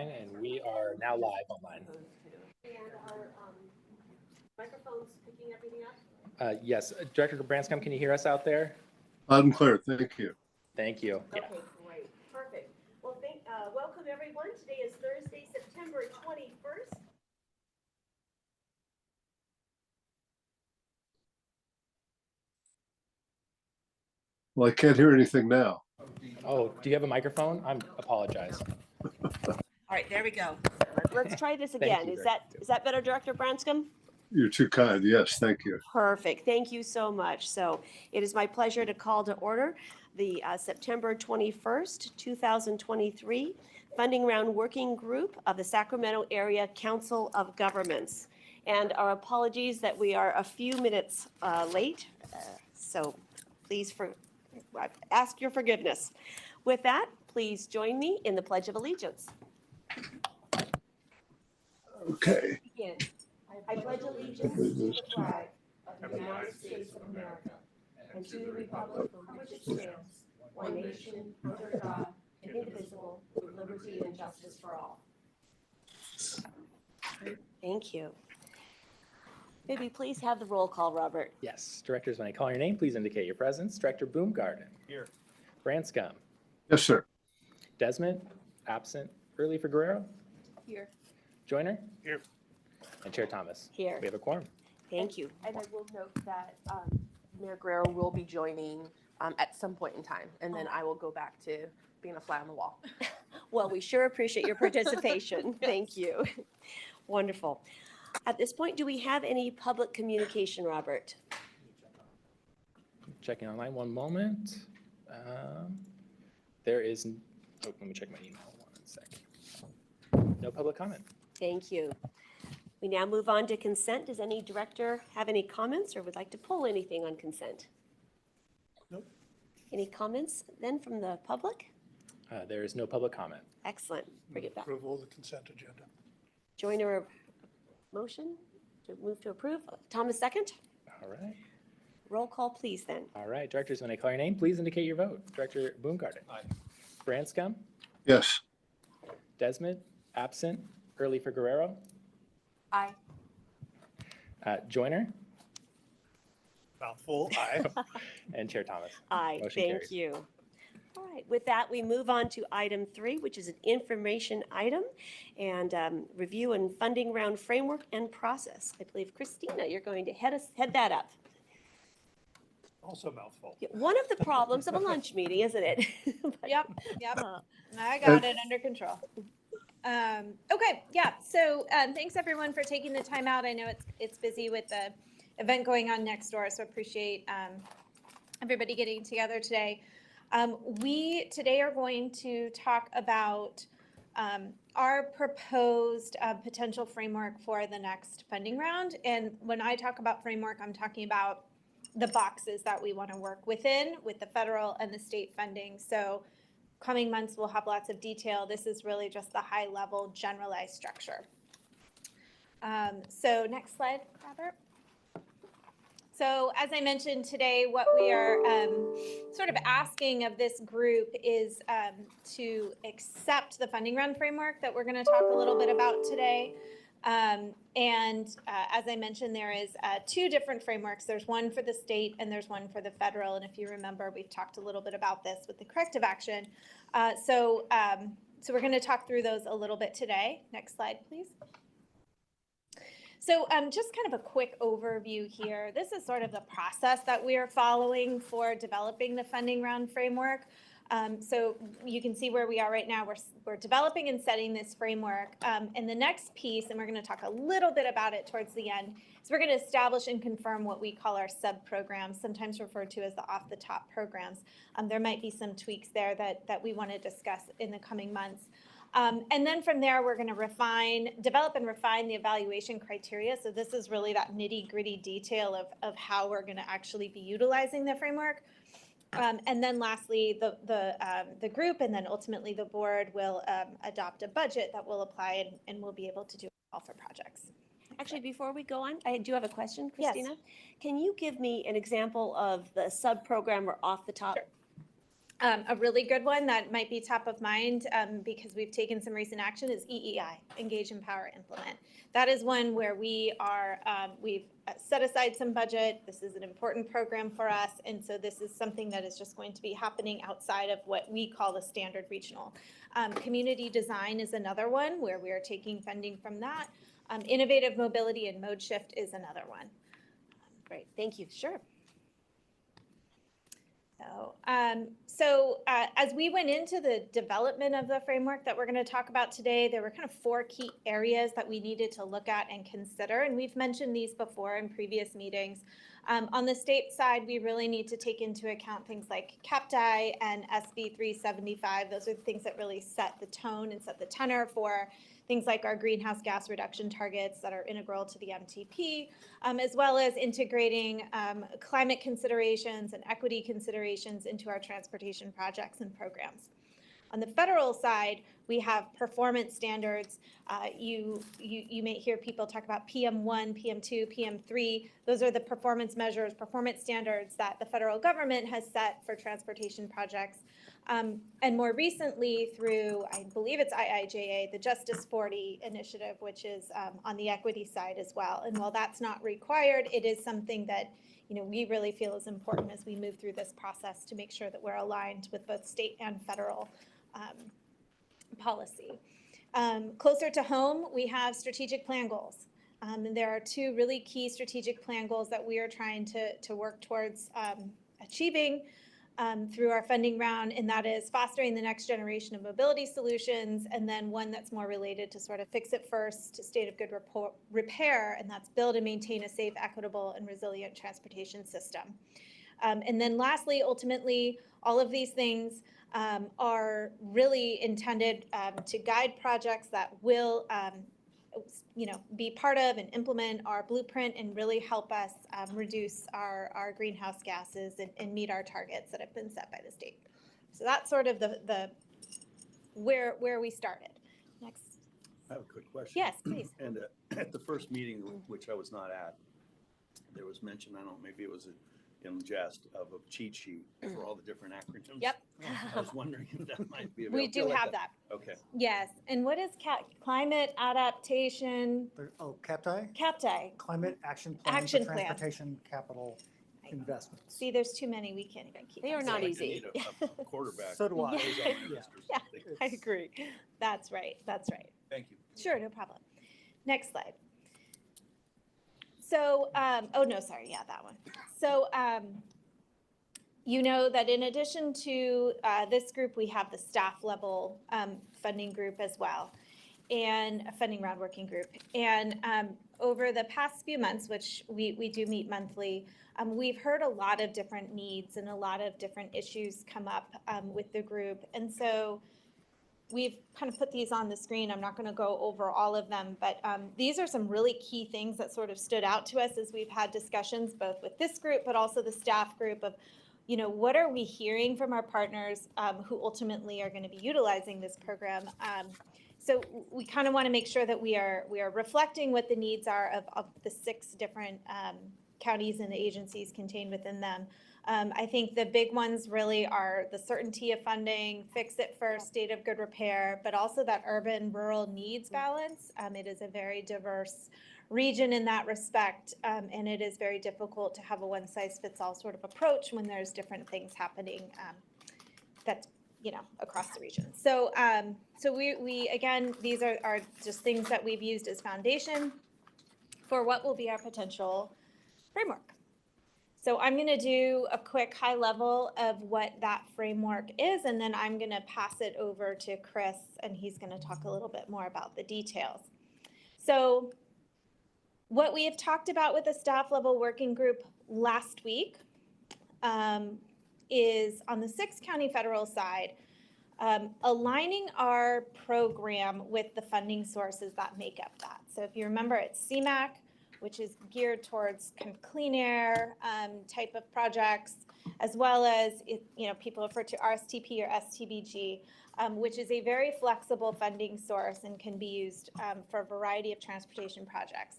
online, and we are now live online. And our microphones picking everything up? Yes, Director Branscombe, can you hear us out there? Loud and clear, thank you. Thank you. Okay, great, perfect. Well, welcome everyone. Today is Thursday, September 21st. Well, I can't hear anything now. Oh, do you have a microphone? I apologize. All right, there we go. Let's try this Thank again. you, Is that better, Director Branscombe? You're too kind. Yes, thank you. Perfect. Thank you so much. So it is my pleasure to call to order the September 21st, 2023 Funding Round Working Group of the Sacramento Area Council of Governments. And our apologies that we are a few minutes late. So please ask your forgiveness. With that, please join me in the Pledge of Allegiance. Okay. Begin. I pledge allegiance to the flag of the United States of America and to the republic for which it stands, one nation, under God, indivisible, with liberty and justice for all. Thank you. May we please have the roll call, Robert? Yes, directors, when I call your name, please indicate your presence. Director Boomgarden. Here. Branscombe. Yes, sir. Desmond, absent. Early for Guerrero. Here. Joyner. Here. And Chair Thomas. Here. We have a quorum. Thank you. And I will note that Mayor Guerrero will be joining at some point in time, and then I will go back to being a fly on the wall. Well, we sure appreciate your participation. Thank you. Wonderful. At this point, do we have any public communication, Robert? Checking online, one moment. There is, let me check my email one sec. No public comment. Thank you. We now move on to consent. Does any director have any comments or would like to pull anything on consent? Nope. Any comments then from the public? There is no public comment. Excellent. Bring it back. Approval of the consent agenda. Joiner, motion to move to approve. Thomas, second. All right. Roll call, please, then. All right, directors, when I call your name, please indicate your vote. Director Boomgarden. Aye. Branscombe. Yes. Desmond, absent. Early for Guerrero. Aye. Joyner. Mouthful, aye. And Chair Thomas. Aye, Motion thank carries. you. All right, with that, we move on to item 3, which is an information item and review and funding round framework and process. I believe, Christina, you're going to head that up. Also mouthful. One of the problems of a lunch meeting, isn't it? Yep. I got it under control. Okay, yeah. So thanks everyone for taking the time out. I know it's busy with the event going on next door, so appreciate everybody getting together today. We today are going to talk about our proposed potential framework for the next funding round. And when I talk about framework, I'm talking about the boxes that we want to work within with the federal and the state funding. So coming months we'll have lots of detail. This is really just the high level generalized structure. So next slide, Robert. So as I mentioned today, what we are sort of asking of this group is to accept the funding round framework that we're going to talk a little bit about today. As I mentioned, there is 2 different frameworks. There's one for the state and there's one for the federal. And if you remember, we've talked a little bit about this with the corrective action. So we're going to talk through those a little bit today. Next slide, please. So just kind of a quick overview here. This is sort of the process that we are following for developing the funding round framework. So you can see where we are right now. We're developing and setting this framework. And the next piece, and we're going to talk a little bit about it towards the end, is we're going to establish and confirm what we call our sub-programs, sometimes referred to as the off-the-top programs. There might be some tweaks there that we want to discuss in the coming months. And then from there, we're going to develop and refine the evaluation criteria. So this is really that nitty-gritty detail of how we're going to actually be utilizing the framework. And then lastly, the group and then ultimately the board will adopt a budget that will apply and we'll be able to do all for projects. Actually, before we go on, I do have a question, Yes. Christina. Can you give me an example of the sub-program or off the top? Sure. A really good one that might be top of mind because we've taken some recent action is EEI, Engage, Empower, Implement. That is one where we are, we've set aside some budget. This is an important program for us. And so this is something that is just going to be happening outside of what we call the standard regional. Community design is another one where we are taking funding from that. Innovative mobility and mode shift is another one. Great, thank you. Sure. So as we went into the development of the framework that we're going to talk about today, there were kind of 4 key areas that we needed to look at and consider. And we've mentioned these before in previous meetings. On the state side, we really need to take into account things like CAPTI and SB 375. Those are the things that really set the tone and set the tenor for things like our greenhouse gas reduction targets that are integral to the MTP, as well as integrating climate considerations and equity considerations into our transportation projects and programs. On the federal side, we have performance standards. You may hear people talk about PM1, PM2, PM3. Those are the performance measures, performance standards that the federal government has set for transportation projects. And more recently through, I believe it's IIJA, the Justice 40 initiative, which is on the equity side as well. And while that's not required, it is something that we really feel is important as we move through this process to make sure that we're aligned with both state and federal policy. Closer to home, we have strategic plan goals. And there are 2 really key strategic plan goals that we are trying to work towards achieving through our funding round, and that is fostering the next generation of mobility solutions, and then one that's more related to sort of fix it first, to state of good repair, and that's build and maintain a safe, equitable, and resilient transportation system. And then lastly, ultimately, all of these things are really intended to guide projects that will be part of and implement our blueprint and really help us reduce our greenhouse gases and meet our targets that have been set by the state. So that's sort of the where we started. Next. I have a quick question. Yes, please. And at the first meeting, which I was not at, there was mention, I don't know, maybe it was in jest, of a cheat sheet for all the different acronyms. Yep. I was wondering if that might be available. We do have that. Okay. Yes. And what is climate adaptation? CAPTI, CAPTI. Climate Action Plan Action for Plan. Transportation Capital Investments. See, there's too many. We can't even keep They them are not Like easy. you need a quarterback. So do I. who's on my list or Yeah. something. I agree. That's right. That's right. Thank you. Sure, no problem. Next slide. So, oh no, sorry, yeah, that one. So, you know that in addition to this group, we have the staff level funding group as well, and a funding round working group. And over the past few months, which we do meet monthly, we've heard a lot of different needs and a lot of different issues come up with the group. And so we've kind of put these on the screen. I'm not going to go over all of them, but these are some really key things that sort of stood out to us as we've had discussions both with this group, but also the staff group of, what are we hearing from our partners who ultimately are going to be utilizing this program? So we kind of want to make sure that we are reflecting what the needs are of the 6 different counties and agencies contained within them. I think the big ones really are the certainty of funding, fix it first, state of good repair, but also that urban-rural needs balance. It is a very diverse region in that respect, and it is very difficult to have a one-size-fits-all sort of approach when there's different things happening that's across the region. So we again, these are just things that we've used as foundation for what will be our potential framework. So I'm going to do a quick high level of what that framework is, and then I'm going to pass it over to Chris, and he's going to talk a little bit more about the details. So what we have talked about with the staff level working group last week is on the 6 county federal side, aligning our program with the funding sources that make up that. So if you remember, it's CMAQ, which is geared towards kind of clean air type of projects, as well as people refer to RSTP or STBG, which is a very flexible funding source and can be used for a variety of transportation projects.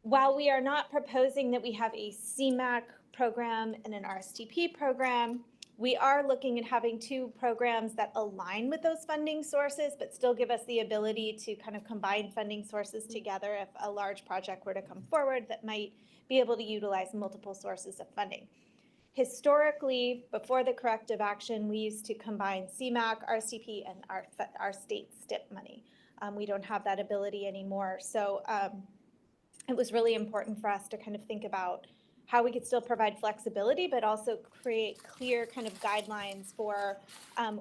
While we are not proposing that we have a CMAQ program and an RSTP program, We are looking at having 2 programs that align with those funding sources, but still give us the ability to kind of combine funding sources together if a large project were to come forward that might be able to utilize multiple sources of funding. Historically, before the corrective action, we used to combine CMAQ, RCP, and our state STIP money. We don't have that ability anymore. So it was really important for us to kind of think about how we could still provide flexibility, but also create clear kind of guidelines for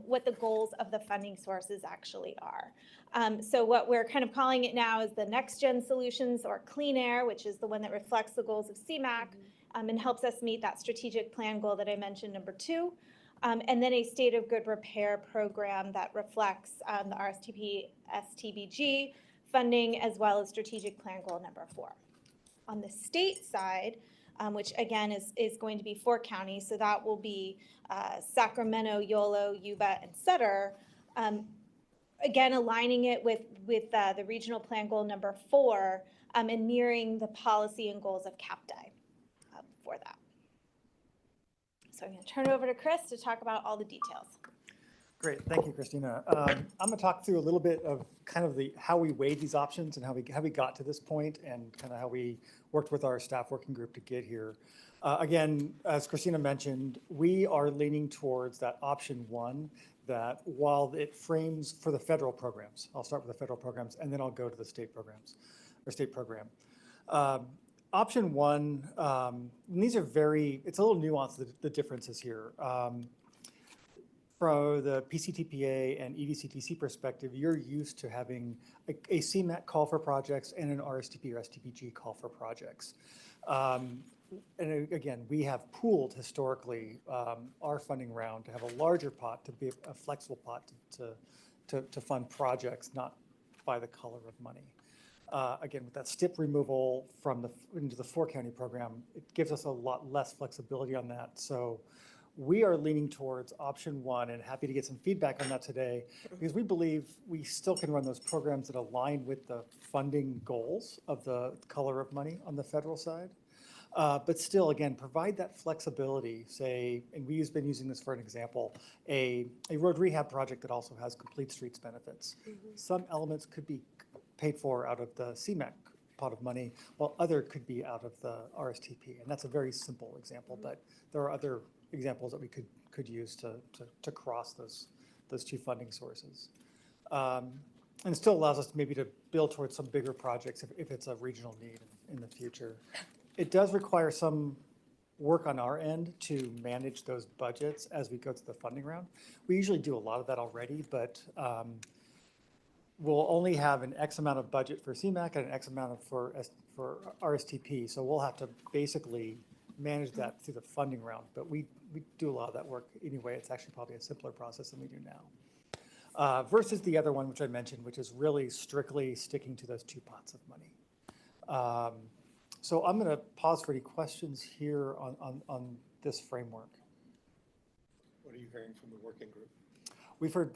what the goals of the funding sources actually are. So what we're kind of calling it now is the Next Gen Solutions, or Clean Air, which is the one that reflects the goals of CMAQ and helps us meet that strategic plan goal that I mentioned, number 2. And then a State of Good Repair program that reflects the RSTP, STBG funding, as well as strategic plan goal number 4. On the state side, which again is going to be 4 counties, so that will be Sacramento, Yolo, Yuba, and Sutter. Again, aligning it with the regional plan goal number 4 and mirroring the policy and goals of CAPTI for that. So I'm going to turn it over to Chris to talk about all the details. Great, thank you, Christina. I'm going to talk through a little bit of kind of how we weighed these options and how we got to this point, and kind of how we worked with our staff working group to get here. Again, as Christina mentioned, we are leaning towards that option 1, that while it frames for the federal programs, I'll start with the federal programs and then I'll go to the state programs or state program. Option 1, and these are it's a little nuanced, the differences here. From the PCTPA and EDCTC perspective, you're used to having a CMAQ call for projects and an RSTP or STPG call for projects. And again, we have pooled historically our funding round to have a larger pot, to be a flexible pot to fund projects, not by the color of money. Again, with that STIP removal into the 4-county program, it gives us a lot less flexibility on that. So we are leaning towards option 1, and happy to get some feedback on that today, because we believe we still can run those programs that align with the funding goals of the color of money on the federal side. But still, again, provide that flexibility, say, and we've been using this for an example, a road rehab project that also has complete streets benefits. Some elements could be paid for out of the CMAQ pot of money, while other could be out of the RSTP. And that's a very simple example, but there are other examples that we could use to cross those 2 funding sources. And it still allows us maybe to build towards some bigger projects if it's a regional need in the future. It does require some work on our end to manage those budgets as we go through the funding round. We usually do a lot of that already, but we'll only have an X amount of budget for CMAQ and an X amount for RSTP. So we'll have to basically manage that through the funding round, but we do a lot of that work anyway. It's actually probably a simpler process than we do now. Versus the other one, which I mentioned, which is really strictly sticking to those 2 pots of money. So I'm going to pause for any questions here on this framework. What are you hearing from the working group? We've heard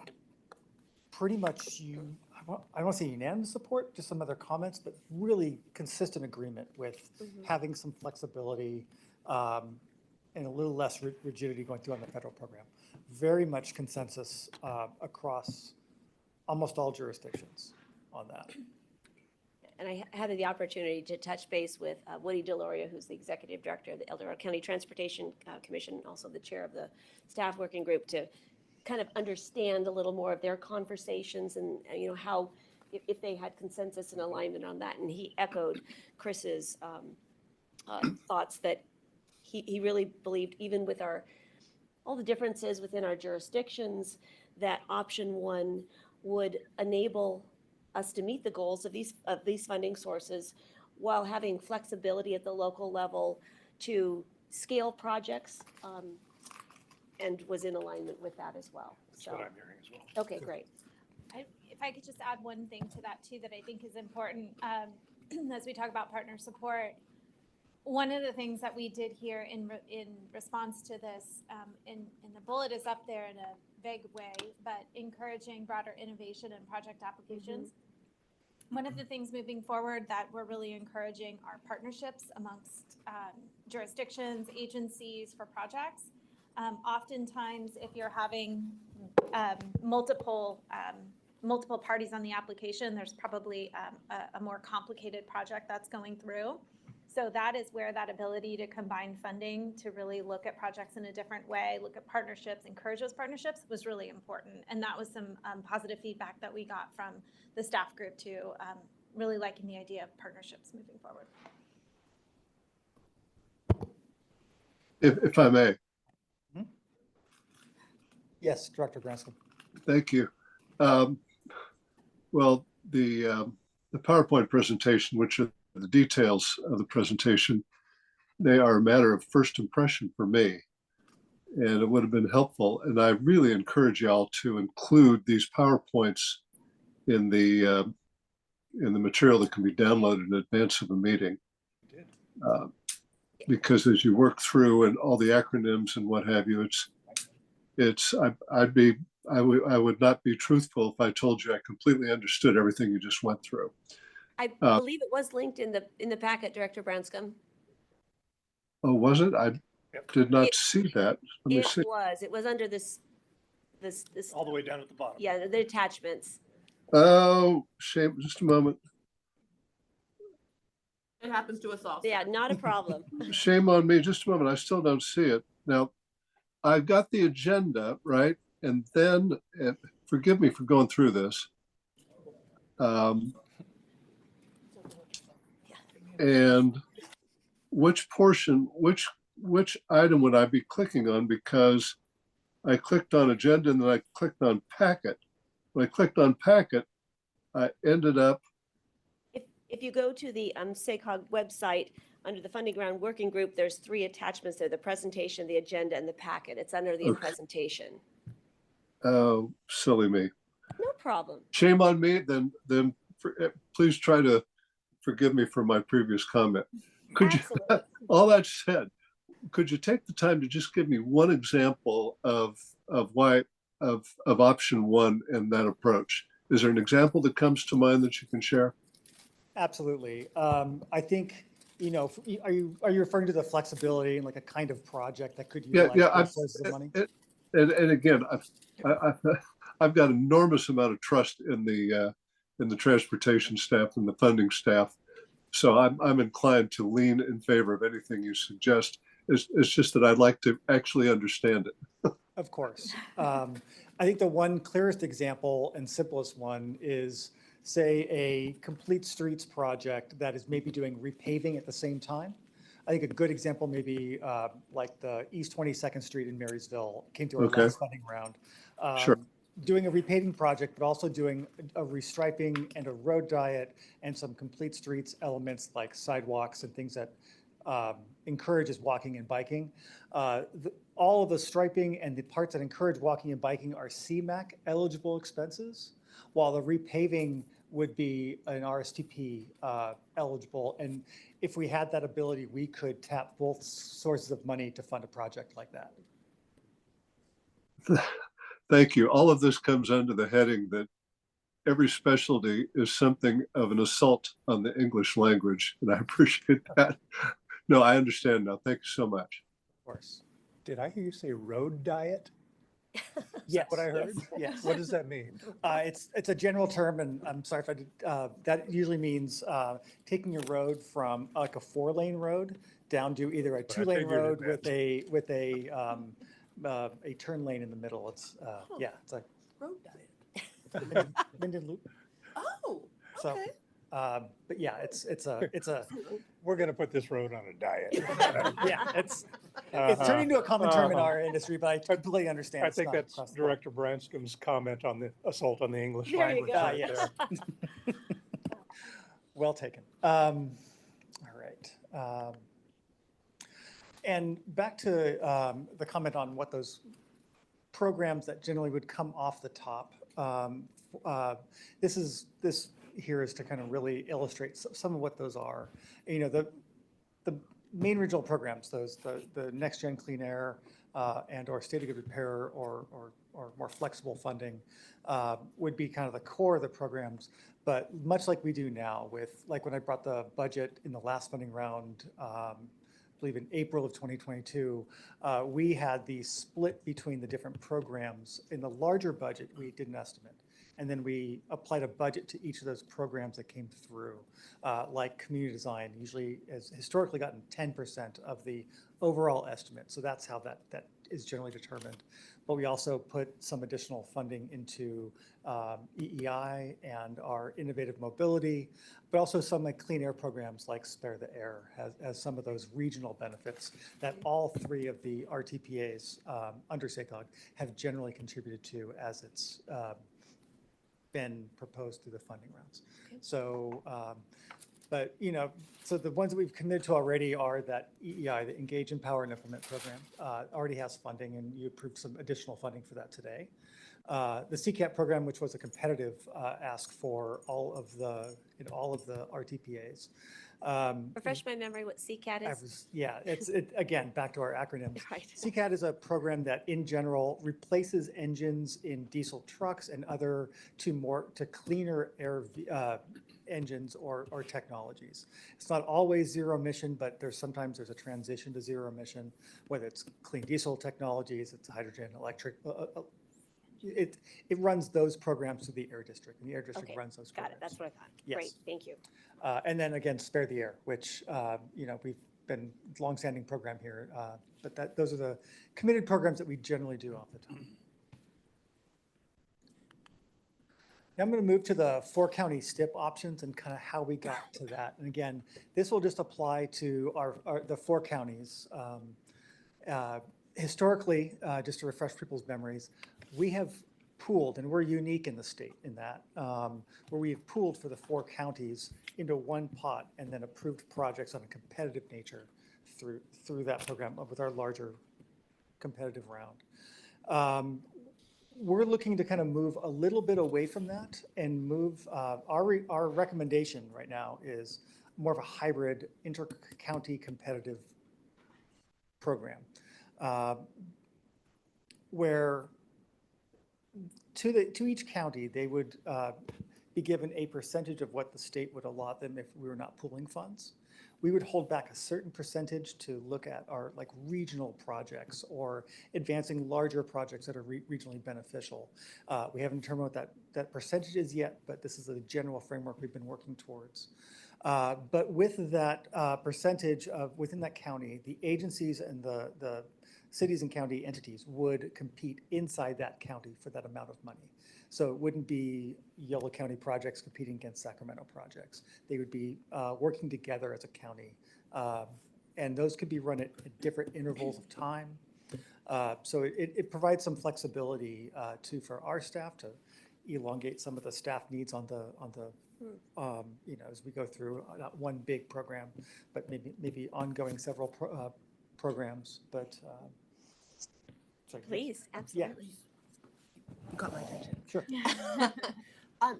pretty much I don't want to say unanimous support, just some other comments, but really consistent agreement with having some flexibility and a little less rigidity going through on the federal program. Very much consensus across almost all jurisdictions on that. And I had the opportunity to touch base with Woody Deloria, who's the executive director of the El Dorado County Transportation Commission, also the chair of the staff working group, to kind of understand a little more of their conversations and how, if they had consensus and alignment on that. And he echoed Chris's thoughts that he really believed, even with all the differences within our jurisdictions, that option 1 would enable us to meet the goals of these funding sources while having flexibility at the local level to scale projects, and was in alignment with that as well. That's what I'm hearing as well. Okay, great. If I could just add one thing to that too that I think is important as we talk about partner support. One of the things that we did here in response to this, and the bullet is up there in a vague way, but encouraging broader innovation and project applications. One of the things moving forward that we're really encouraging are partnerships amongst jurisdictions, agencies for projects. Oftentimes, if you're having multiple parties on the application, there's probably a more complicated project that's going through. So that is where that ability to combine funding to really look at projects in a different way, look at partnerships, encourage those partnerships was really important. And that was some positive feedback that we got from the staff group too, really liking the idea of partnerships moving forward. If I may, Yes, Director Branscombe. thank you. Well, the PowerPoint presentation, which are the details of the presentation, they are a matter of first impression for me. And it would have been helpful. And I really encourage y'all to include these PowerPoints in the material that can be downloaded in advance of the meeting. Because as you work through and all the acronyms and what have you, I would not be truthful if I told you I completely understood everything you just went through. I believe it was linked in the packet, Director Branscombe. Oh, was it? I did not see that. Let me It see. was. It was under this. All the way down at the bottom. Yeah, the attachments. Oh, shame. Just a moment. It happens to us all. Yeah, not a problem. Shame on me. Just a moment. I still don't see it. Now, I've got the agenda, right? And then, forgive me for going through this. And which portion, which item would I be clicking on? Because I clicked on agenda and then I clicked on packet. When I clicked on packet, I ended up, If you go to the SACOG website, under the Funding Round Working Group, there's 3 attachments there, the presentation, the agenda, and the packet. It's under the Okay. presentation. oh, silly me. No problem. Shame on me. Then please try to forgive me for my previous comment. Could you, Absolutely. all that said, could you take the time to just give me one example of option 1 in that approach? Is there an example that comes to mind that you can share? Absolutely. I think, are you referring to the flexibility and like a kind of project that could utilize both sources of money? And again, I've got enormous amount of trust in the transportation staff and the funding staff. So I'm inclined to lean in favor of anything you suggest. It's just that I'd like to actually understand it. Of course. I think the one clearest example and simplest one is, say, a complete streets project that is maybe doing repaving at the same time. I think a good example may be like the East 22nd Street in Marysville came to our Okay. last funding round. Sure. Doing a repaving project, but also doing a restriping and a road diet and some complete streets elements like sidewalks and things that encourages walking and biking. All of the striping and the parts that encourage walking and biking are CMAQ eligible expenses, while the repaving would be an RSTP eligible. And if we had that ability, we could tap both sources of money to fund a project like that. Thank you. All of this comes under the heading that every specialty is something of an assault on the English language, and I appreciate that. No, I understand now. Thank you so much. Of course. Did I hear you say road diet? Yes. What I heard? Yes. What does that mean? It's a general term, and I'm sorry if I did, that usually means taking a road from like a 4-lane road down to either a But I 2-lane figured road it with a turn lane in the middle. It's yeah, it's like Road diet. Minden Loop. Oh, So, okay. but yeah, it's a We're going to put this road on a diet. yeah, it's turning into a common term in our industry, but I completely understand. I it's think not that's across the board. Director Branscome's comment on the assault on the English There you language. go. right yes. there. Well taken. All right. And back to the comment on what those programs that generally would come off the top. This here is to kind of really illustrate some of what those are. The main regional programs, the Next Gen Clean Air and or State of Good Repair or more flexible funding would be kind of the core of the programs. But much like we do now with, like when I brought the budget in the last funding round believe in April of 2022, we had the split between the different programs. In the larger budget, we did an estimate. And then we applied a budget to each of those programs that came through, like community design usually has historically gotten 10% of the overall estimate. So that's how that is generally determined. But we also put some additional funding into EEI and our innovative mobility, but also some like clean air programs like Spare the Air has some of those regional benefits that all three of the RTPAs under SACOG have generally contributed to as it's been proposed through the funding rounds. So, but so the ones that we've committed to already are that EEI, the Engage, Empower, and Implement program, already has funding, and you approved some additional funding for that today. The CCAT program, which was a competitive ask for all of the RTPAs. Refresh my memory what CCAT is. Again, back to our acronyms. Right. CCAT is a program that in general replaces engines in diesel trucks and other to cleaner air engines or technologies. It's not always zero emission, but sometimes there's a transition to zero emission, whether it's clean diesel technologies, it's hydrogen, electric. It runs those programs through the Air District, and the Air District Okay, runs those got programs. it. That's what I thought. Yes. Great, thank you. And then again, Spare the Air, which we've been longstanding program here, but those are the committed programs that we generally do off the top. Now I'm going to move to the 4-county STIP options and kind of how we got to that. And again, this will just apply to the 4 counties. Historically, just to refresh people's memories, we have pooled, and we're unique in the state in that, where we have pooled for the 4 counties into one pot and then approved projects on a competitive nature through that program with our larger competitive round. We're looking to kind of move a little bit away from that and move, our recommendation right now is more of a hybrid inter-county competitive program, where to each county, they would be given a percentage of what the state would allot them if we were not pooling funds. We would hold back a certain percentage to look at our like regional projects or advancing larger projects that are regionally beneficial. We haven't determined what that percentage is yet, but this is a general framework we've been working towards. But with that percentage within that county, the agencies and the cities and county entities would compete inside that county for that amount of money. So it wouldn't be Yolo County projects competing against Sacramento projects. They would be working together as a county. And those could be run at different intervals of time. So it provides some flexibility for our staff to elongate some of the staff needs on the as we go through not one big program, but maybe ongoing several programs. But sorry, Please, absolutely. You got my attention. Sure.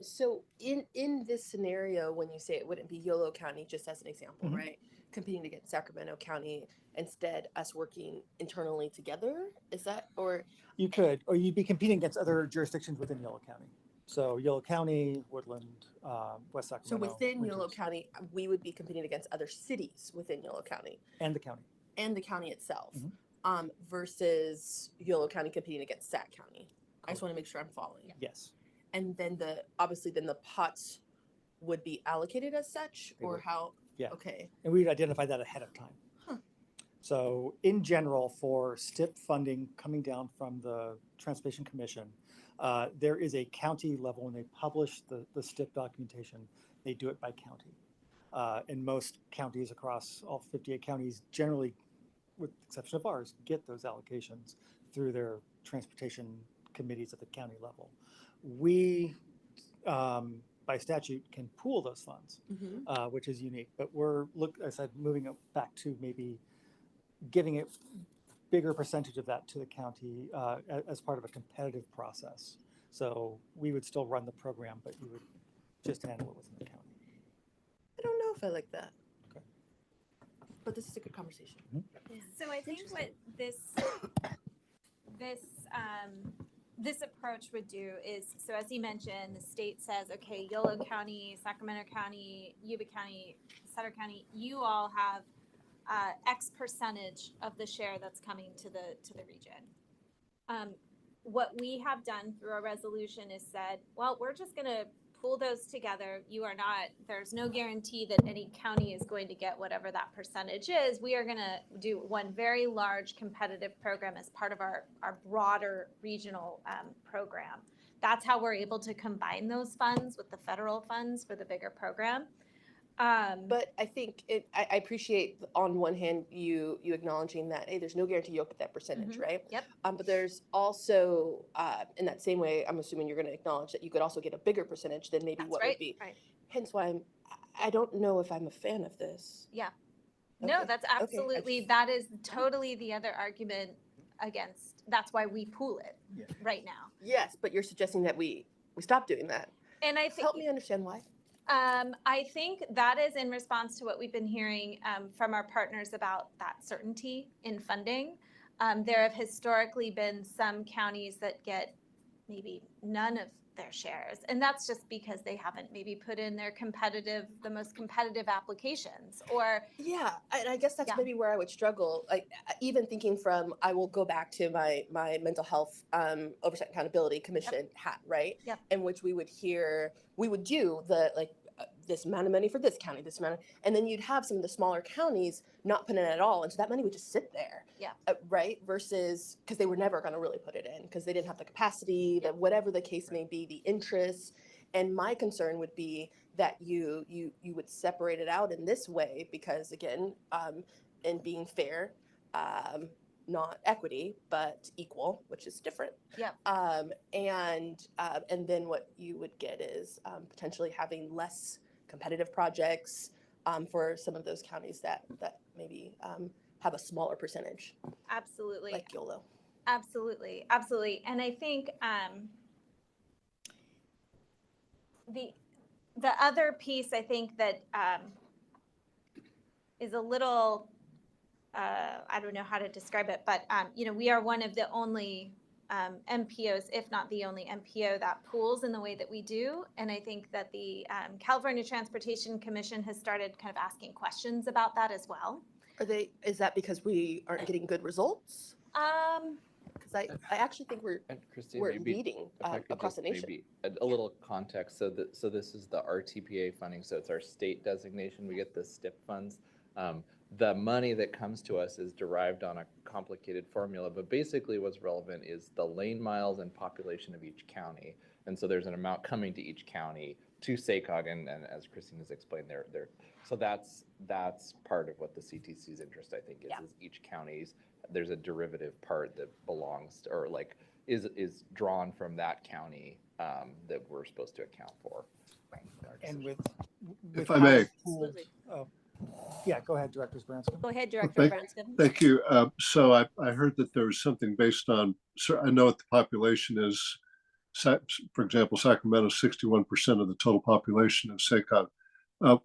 So in this scenario, when you say it wouldn't be Yolo County, just as an example, Mhm. right? Competing against Sacramento County, instead us working internally together, is that, or? You could, or you'd be competing against other jurisdictions within Yolo County. So Yolo County, Woodland, West So Sacramento. within Yolo regions, County, we would be competing against other cities within Yolo County and the county. and the county itself, Mhm. Versus Yolo County competing against Sac County. I just want to make sure I'm following. Yes. And then obviously the pots would be allocated as such, They or would. how? Yeah. Okay. And we'd identify that ahead of time. Huh. So in general, for STIP funding coming down from the Transportation Commission, there is a county level when they publish the STIP documentation, they do it by county. And most counties across all 58 counties generally, with the exception of ours, get those allocations through their transportation committees at the county level. We, by statute, can pool those funds, which is unique. But I said, moving it back to maybe giving it bigger percentage of that to the county as part of a competitive process. So we would still run the program, but you would just handle it within the county. I don't know if I like that. Okay. But this is a good conversation. So I think what this approach would do is, so as you mentioned, the state says, okay, Yolo County, Sacramento County, Yuba County, Sutter County, you all have X percentage of the share that's coming to the region. What we have done through our resolution is said, well, we're just going to pool those together. There's no guarantee that any county is going to get whatever that percentage is. We are going to do one very large competitive program as part of our broader regional program. That's how we're able to combine those funds with the federal funds for the bigger program. But I think I appreciate on one hand you acknowledging that, hey, there's no guarantee you'll get that percentage, right? Yep. But there's also in that same way, I'm assuming you're going to acknowledge that you could also get a bigger percentage than maybe That's what right. would be. Right. Hence why I don't know if I'm a fan of this. Yeah. No, Okay. that's Okay, I absolutely, just- that is totally the other argument against, that's why we pool it right now. Yes, but you're suggesting that we stop doing that. And I think, Help me understand why. I think that is in response to what we've been hearing from our partners about that certainty in funding. There have historically been some counties that get maybe none of their shares, and that's just because they haven't maybe put in the most competitive applications, or Yeah, and I guess that's Yeah. maybe where I would struggle. Like even thinking from, I will go back to my mental health oversight and accountability commission hat, right? Yep. In which we would do the this amount of money for this county, this amount, and then you'd have some of the smaller counties not put in at all, and so that money would just sit there. Yeah. Right. Versus because they were never going to really put it in because they didn't have the capacity, the whatever the case may be, the interest. And my concern would be that you would separate it out in this way because again, in being fair, not equity but equal, which is different. Yep. And then what you would get is potentially having less competitive projects for some of those counties that maybe have a smaller percentage, absolutely. like YOLO. Absolutely, absolutely. And I think the other piece I think that is a little I don't know how to describe it, but we are one of the only MPOs, if not the only MPO that pools in the way that we do. And I think that the California Transportation Commission has started kind of asking questions about that as well. Is that because we aren't getting good results? Because I actually think we're And Christine, we're maybe leading if I could across the just nation. maybe a little context. So this is the RTPA funding. So it's our state designation. We get the STIP funds. The money that comes to us is derived on a complicated formula, but basically what's relevant is the lane miles and population of each county. And so there's an amount coming to each county to SACOG, and as Christine has explained, so that's part of what the CTC's interest, I think, is, Yeah. is each county's, there's a derivative part that belongs to, or like is drawn from that county that we're supposed to account for. And with If how I may. it's pooled- oh, yeah, go ahead, Director Branscombe. Go ahead, Director Thank- Branscombe. Thank you. So I heard that there was something based on, so I know what the population is. For example, Sacramento, 61% of the total population of SACOG.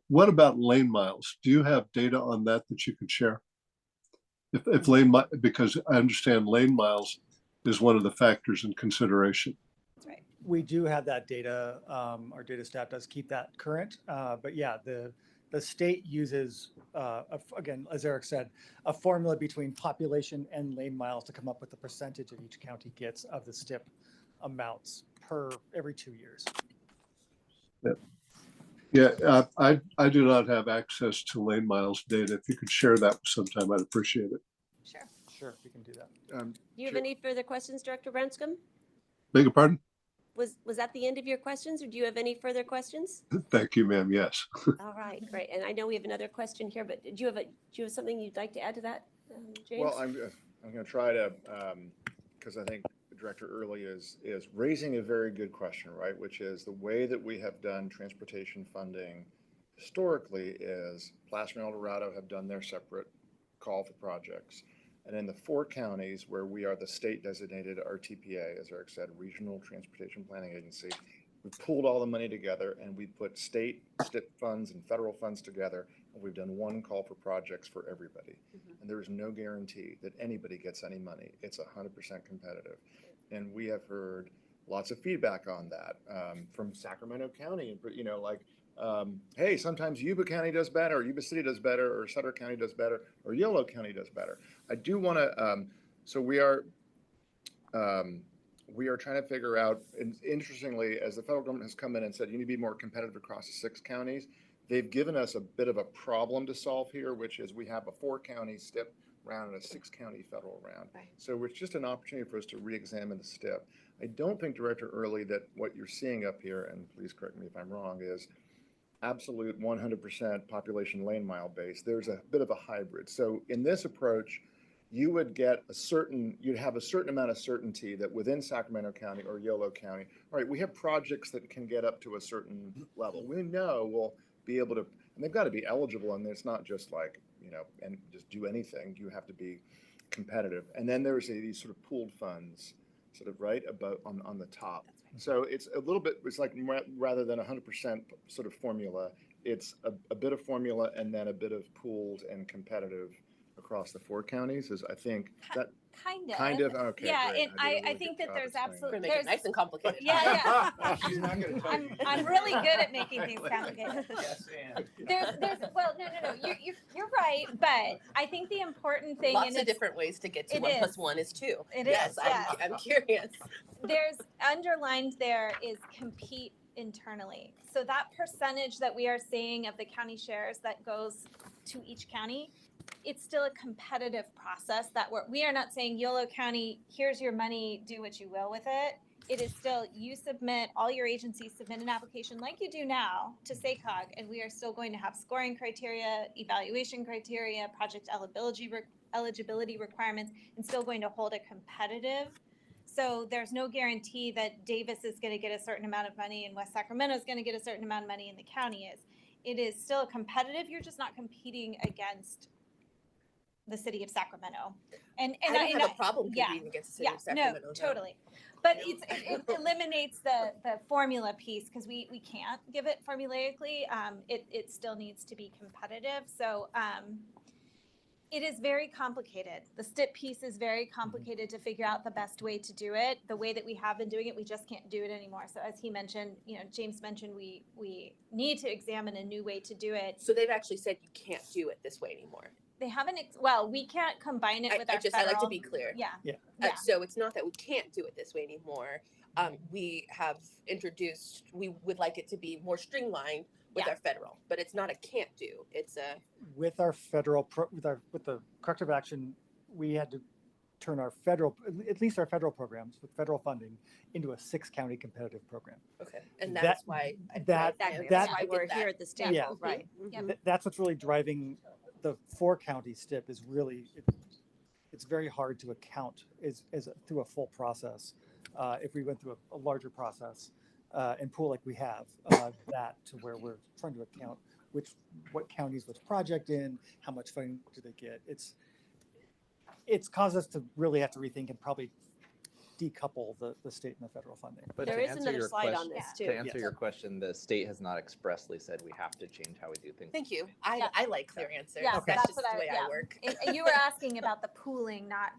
What about lane miles? Do you have data on that you could share? If because I understand lane miles is one of the factors in consideration. That's right. We do have that data. Our data staff does keep that current. But yeah, the state uses, again, as Eric said, a formula between population and lane miles to come up with the percentage that each county gets of the STIP amounts every 2 years. Yeah, I do not have access to lane miles data. If you could share that sometime, I'd appreciate it. Sure. Sure, we can do that. Do you have any further questions, Director Branscombe? Beg your pardon? Was that the end of your questions, or do you have any further questions? Thank you, ma'am. Yes. All right, great. And I know we have another question here, but do you have something you'd like to add to that, James? Well, I'm going to try to, because I think Director Early is raising a very good question, right? Which is the way that we have done transportation funding historically is Placer and El Dorado have done their separate call for projects. And in the 4 counties where we are the state designated RTPA, as Eric said, Regional Transportation Planning Agency, we pulled all the money together and we put state STIP funds and federal funds together, and we've done one call for projects for everybody. And there is no guarantee that anybody gets any money. It's 100% competitive. And we have heard lots of feedback on that from Sacramento County, and you know, like, hey, sometimes Yuba County does better, or Yuba City does better, or Sutter County does better, or Yolo County does better. I do want to. So we are trying to figure out, and interestingly, as the federal government has come in and said, you need to be more competitive across the 6 counties, they've given us a bit of a problem to solve here, which is we have a 4-county STIP round and a 6-county federal round. Right. So it's just an opportunity for us to re-examine the STIP. I don't think, Director Early, that what you're seeing up here, and please correct me if I'm wrong, is absolute 100% population lane mile base. There's a bit of a hybrid. So in this approach, you would get you'd have a certain amount of certainty that within Sacramento County or Yolo County, all right, we have projects that can get up to a certain level. We know we'll be able to, and they've got to be eligible, and it's not just like, you know, and just do anything. You have to be competitive. And then there's these sort of pooled funds, sort of right about on the top. So it's a little bit, it's like rather than 100% sort of formula, it's a bit of formula and then a bit of pooled and competitive across the 4 counties is, I think, that Kind of. okay. Yeah, great. and did a really I good think that job there's explaining We're gonna absolutely, make it there's, nice and complicated. yeah, She's not gonna tell you. I'm really good at making things complicated. Yes, and. Well, no, you're right, but I think the important thing, Lots and of it's, different ways to get to it 1 is. plus 1 is 2. It Yes, is, yes. I'm curious. there's underlined there is compete internally. So that percentage that we are seeing of the county shares that goes to each county, it's still a competitive process that we are not saying Yolo County, here's your money, do what you will with it. It is still, you submit, all your agencies submit an application like you do now to SACOG, and we are still going to have scoring criteria, evaluation criteria, project eligibility requirements, and still going to hold it competitive. So there's no guarantee that Davis is going to get a certain amount of money and West Sacramento is going to get a certain amount of money and the county is. It is still competitive. You're just not competing against the city of Sacramento. And I don't have a problem yeah, competing against the city of no, Sacramento. totally. But it eliminates the formula piece because we can't give it formulaically. It still needs to be competitive. So it is very complicated. The STIP piece is very complicated to figure out the best way to do it. The way that we have been doing it, we just can't do it anymore. So as he mentioned, James mentioned, we need to examine a new way to do it. So they've actually said you can't do it this way anymore. They haven't, we can't combine it with our I like to federal. be clear. Yeah. So it's not that we can't do it this way anymore. We have introduced, we would like it to be more streamlined with Yeah. our federal, but it's not a can't do. It's a, With our federal, with the corrective action, we had to turn our federal, at least our federal programs with federal funding into a 6-county competitive program. okay. And That- that's why. that- That's why we're here at the Yeah. table, right? Yep. That's what's really driving the 4-county STIP is really, it's very hard to account as through a full process. If we went through a larger process and pool like we have, that to where we're trying to account what counties, which project in, how much funding do they get. It's caused us to really have to rethink and probably decouple the state and the federal funding. But There to is answer another your slide on question- this To too. answer your question, the state has not expressly said we have to change how we do things. Thank you. Yeah. I like clear answers. Yeah, That's that's just what the way I work. You were asking about the pooling, not,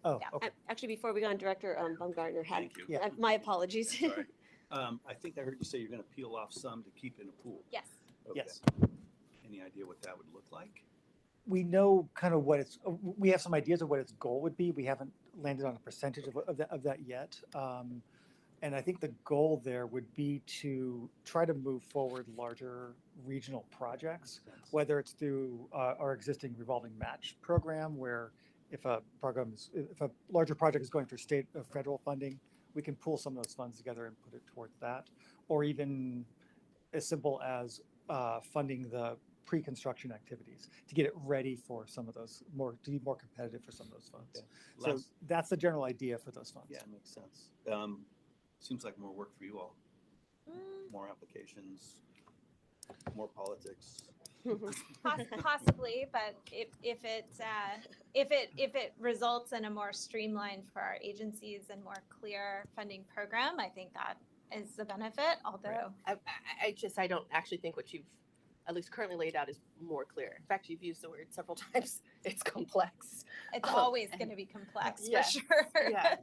Oh, Yeah. okay. Actually, before we go on, Director Baumgartner had, Thank you. Yeah. my apologies. Sorry. I think I heard you say you're gonna peel off some to keep in a pool. yes. Okay. Yes. Any idea what that would look like? We know kind of what we have some ideas of what its goal would be. We haven't landed on a percentage of that yet. And I think the goal there would be to try to move forward larger regional projects, whether it's through our existing revolving match program, where if a larger project is going through state or federal funding, we can pool some of those funds together and put it towards that, or even as simple as funding the pre-construction activities to get it ready for some of those to be more competitive for some of those funds. Okay. So Last- that's the general idea for those funds. Yeah, makes sense. Seems like more work for you all, more applications, more politics. Possibly, but if it results in a more streamlined for our agencies and more clear funding program, I think that is the benefit, although. I don't actually think what you've at least currently laid out, is more clear. In fact, you've used the word several times. It's complex. It's Um, always and- going to be complex Yes, for sure. Yeah.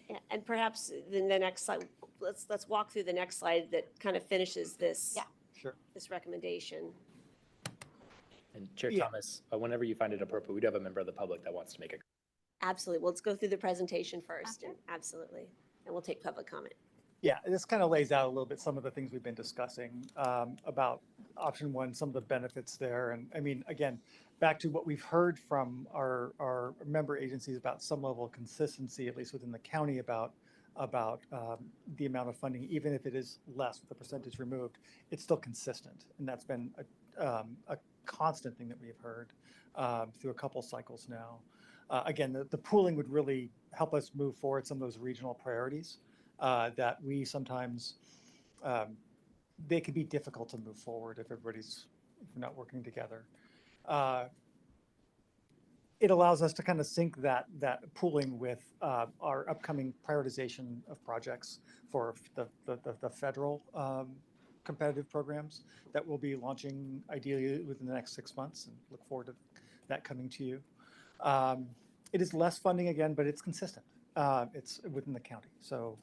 Yeah, and perhaps then the next slide, let's walk through the next slide that kind of finishes this. Yeah. Sure. This recommendation. And Chair Yeah. Thomas, whenever you find it appropriate, we do have a member of the public that wants to make a. Absolutely. Well, let's go through the presentation first. After? And absolutely. And we'll take public comment. Yeah, this kind of lays out a little bit some of the things we've been discussing about option one, some of the benefits there. And I mean, again, back to what we've heard from our member agencies about some level of consistency, at least within the county, about the amount of funding, even if it is less with the percentage removed, it's still consistent. And that's been a constant thing that we've heard through a couple cycles now. Again, the pooling would really help us move forward some of those regional priorities that we sometimes, they can be difficult to move forward if we're not working together. It allows us to kind of sync that pooling with our upcoming prioritization of projects for the federal competitive programs that we'll be launching ideally within the next 6 months, and look forward to that coming to you. It is less funding again, but it's consistent. It's within the county. So,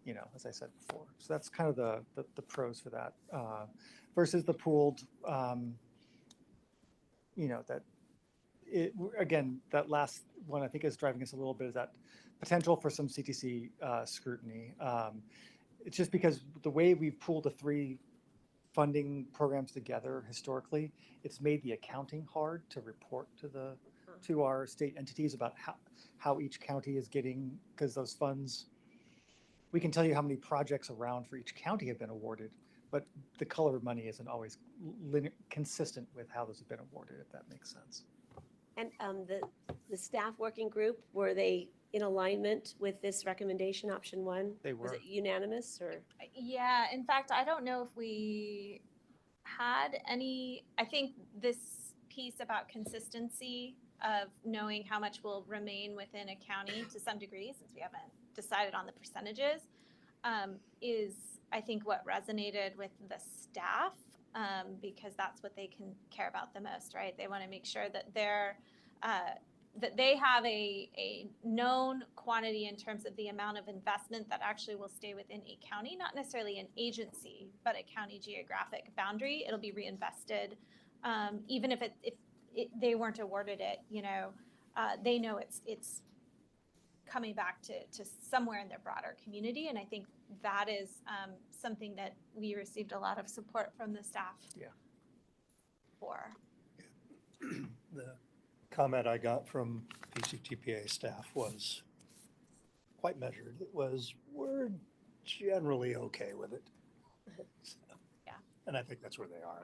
you know, as I said before, so that's kind of the pros for that versus the pooled, you know, that it, again, that last one I think is driving us a little bit is that potential for some CTC scrutiny. It's just because the way we've pooled the three funding programs together historically, it's made the accounting hard to report to our state entities about how each county is getting, because those funds, we can tell you how many projects around for each county have been awarded, but the color of money isn't always consistent with how those have been awarded, if that makes sense. And the staff working group, were they in alignment with this recommendation, option one? They Was were. it unanimous or? Yeah, in fact, I don't know if we had any, I think this piece about consistency of knowing how much will remain within a county to some degree, since we haven't decided on the percentages, is I think what resonated with the staff, because that's what they can care about the most, right? They want to make sure that that they have a known quantity in terms of the amount of investment that actually will stay within a county, not necessarily an agency, but a county geographic boundary. It'll be reinvested, even if they weren't awarded it. You know, they know it's coming back to somewhere in their broader community, and I think that is something that we received a lot of support from the staff. Yeah. For. The comment I got from PCTPA staff was quite measured. It was, we're generally okay with it. So, Yeah. And I think that's where they are.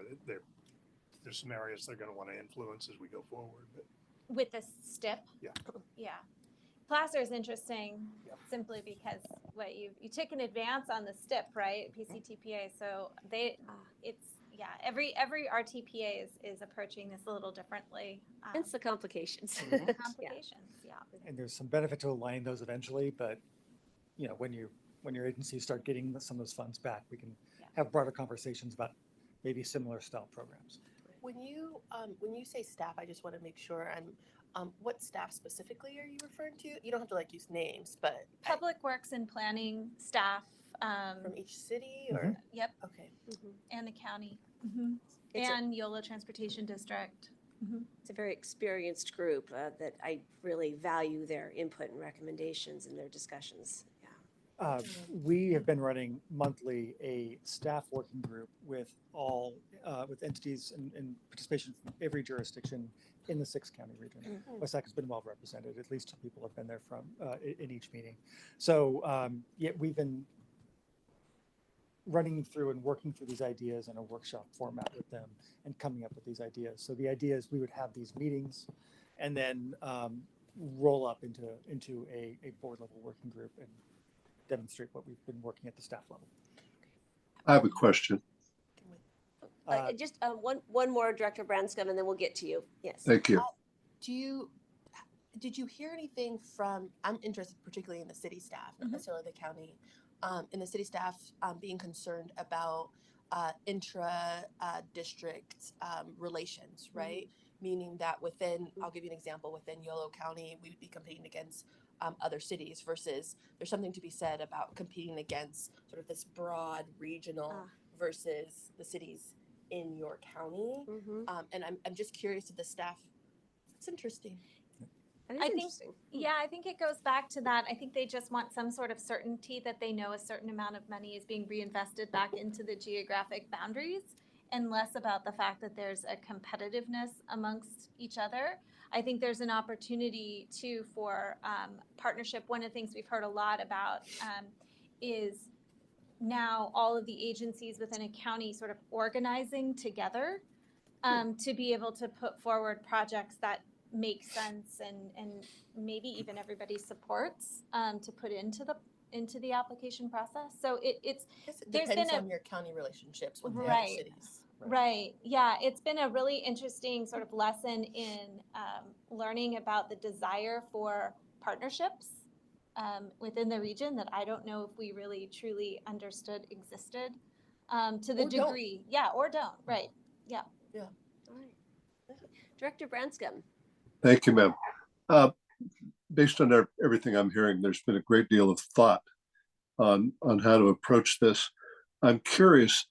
There's some areas they're going to want to influence as we go forward. But With the STIP? Yeah. Yeah. Placer is interesting Yeah. simply because what you took an advance on the STIP, right? PCTPA. So every RTPA is approaching this a little differently. Hence the complications. Mhm. Yeah. Complications, yeah. And there's some benefit to align those eventually, but you know, when your agencies start getting some of those funds back, we can Yeah. have broader conversations about maybe similar style programs. When you say staff, I just want to make sure what staff specifically are you referring to? You don't have to like use names, but Public Works and Planning staff, from each city or yep, okay. Mhm. and the county, It's a- and YOLO Transportation District. It's a very experienced group that I really value their input and recommendations and their discussions. Yeah. We have been running monthly a staff working group with with entities and participation from every jurisdiction in the 6-county region. Mhm. West Sac has been well represented. At least 2 people have been there from in each meeting. So we've been running through and working through these ideas in a workshop format with them and coming up with these ideas. So the idea is we would have these meetings and then roll up into a board level working group and demonstrate what we've been working at the staff level. I have a question. Just one more, Director Branscombe, and then we'll get to you. Yes. Thank you. Did you hear anything from, I'm interested particularly in the city staff, not necessarily the county, in the city staff being concerned about intra-district relations, right? Meaning that within, I'll give you an example, within Yolo County, we would be competing against other cities versus there's something to be said about competing against sort of this broad regional versus the cities in your county. And I'm just curious to the staff. It's interesting. That is I think- interesting. Yeah, I think it goes back to that. I think they just want some sort of certainty that they know a certain amount of money is being reinvested back into the geographic boundaries and less about the fact that there's a competitiveness amongst each other. I think there's an opportunity too for partnership. One of the things we've heard a lot about is now all of the agencies within a county sort of organizing together to be able to put forward projects that make sense and maybe even everybody supports to put into the application process. So it's I guess it there's depends been a- on your county relationships with the Right. other cities. right. Yeah, it's been a really interesting sort of lesson in learning about the desire for partnerships within the region that I don't know if we really truly understood existed to the Or don't. degree. Yeah, or don't. Right. All right. Director Branscombe. Thank you, ma'am. Based on everything I'm hearing, there's been a great deal of thought on how to approach this. I'm curious,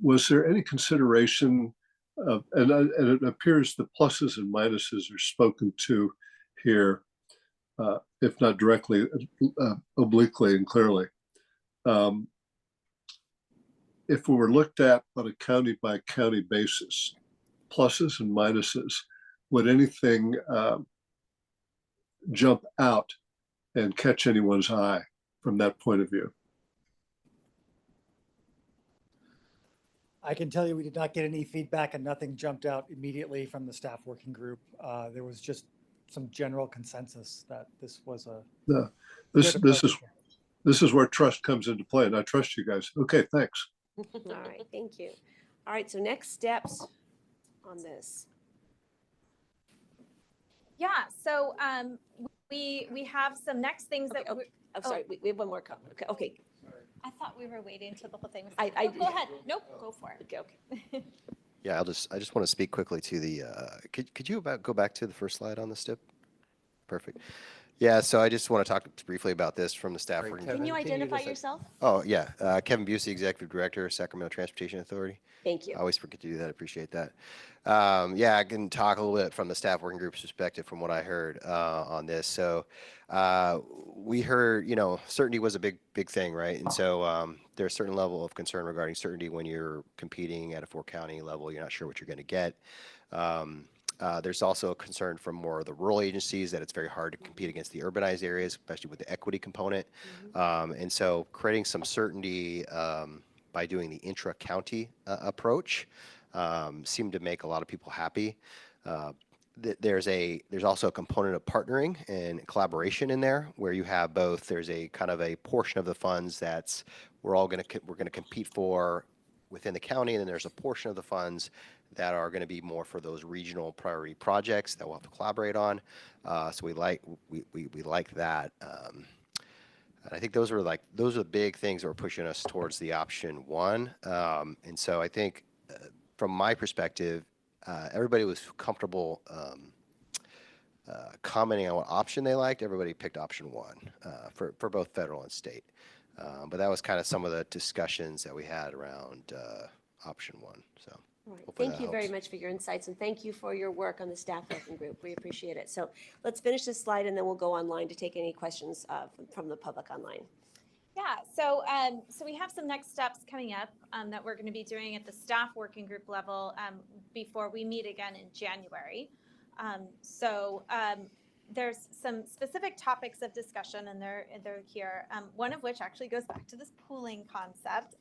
was there any consideration of, and it appears the pluses and minuses are spoken to here, if not directly, obliquely and clearly. If we were looked at on a county by county basis, pluses and minuses, would anything jump out and catch anyone's eye from that point of view? I can tell you we did not get any feedback and nothing jumped out immediately from the staff working group. There was just some general consensus that this was a. No, good approach. this is where trust comes into play, and I trust you guys. Okay, thanks. All right, thank you. All right, so next steps on this. Yeah. So we have some next things that Okay, I'm sorry, we have one more comment. Okay, I thought we were waiting till the whole thing was. I- Go ahead. Nope. Go for it. okay. Yeah, I just want to speak quickly to the, could you go back to the first slide on the STIP? Perfect. Yeah, so I just want to talk briefly about this from the staff. Sorry, working Kevin, Can you can you identify just- yourself? Oh, yeah, Kevin Busey, Executive Director, Sacramento Transportation Authority. Thank you. I always forget to do that. I appreciate that. Yeah, I can talk a little bit from the staff working group's perspective from what I heard on this. So we heard, certainty was a big thing, right? And so there's a certain level of concern regarding certainty when you're competing at a 4-county level. You're not sure what you're going to get. There's also a concern from more of the rural agencies that it's very hard to compete against the urbanized areas, especially with the equity component. And so creating some certainty by doing the intra-county approach seemed to make a lot of people happy. There's also a component of partnering and collaboration in there where you have both. There's a kind of a portion of the funds that's we're going to compete for within the county, and then there's a portion of the funds that are going to be more for those regional priority projects that we'll have to collaborate on. So we like that. And I think those are the big things that are pushing us towards the option one. And so I think from my perspective, everybody was comfortable commenting on what option they liked. Everybody picked option one for both federal and state. But that was kind of some of the discussions that we had around option one. So All right. hopefully Thank that you very helps. much for your insights, and thank you for your work on the staff working group. We appreciate it. So let's finish this slide, and then we'll go online to take any questions from the public online. Yeah, so so we have some next steps coming up that we're going to be doing at the staff working group level before we meet again in January. There's some specific topics of discussion, and they're here. One of which actually goes back to this pooling concept.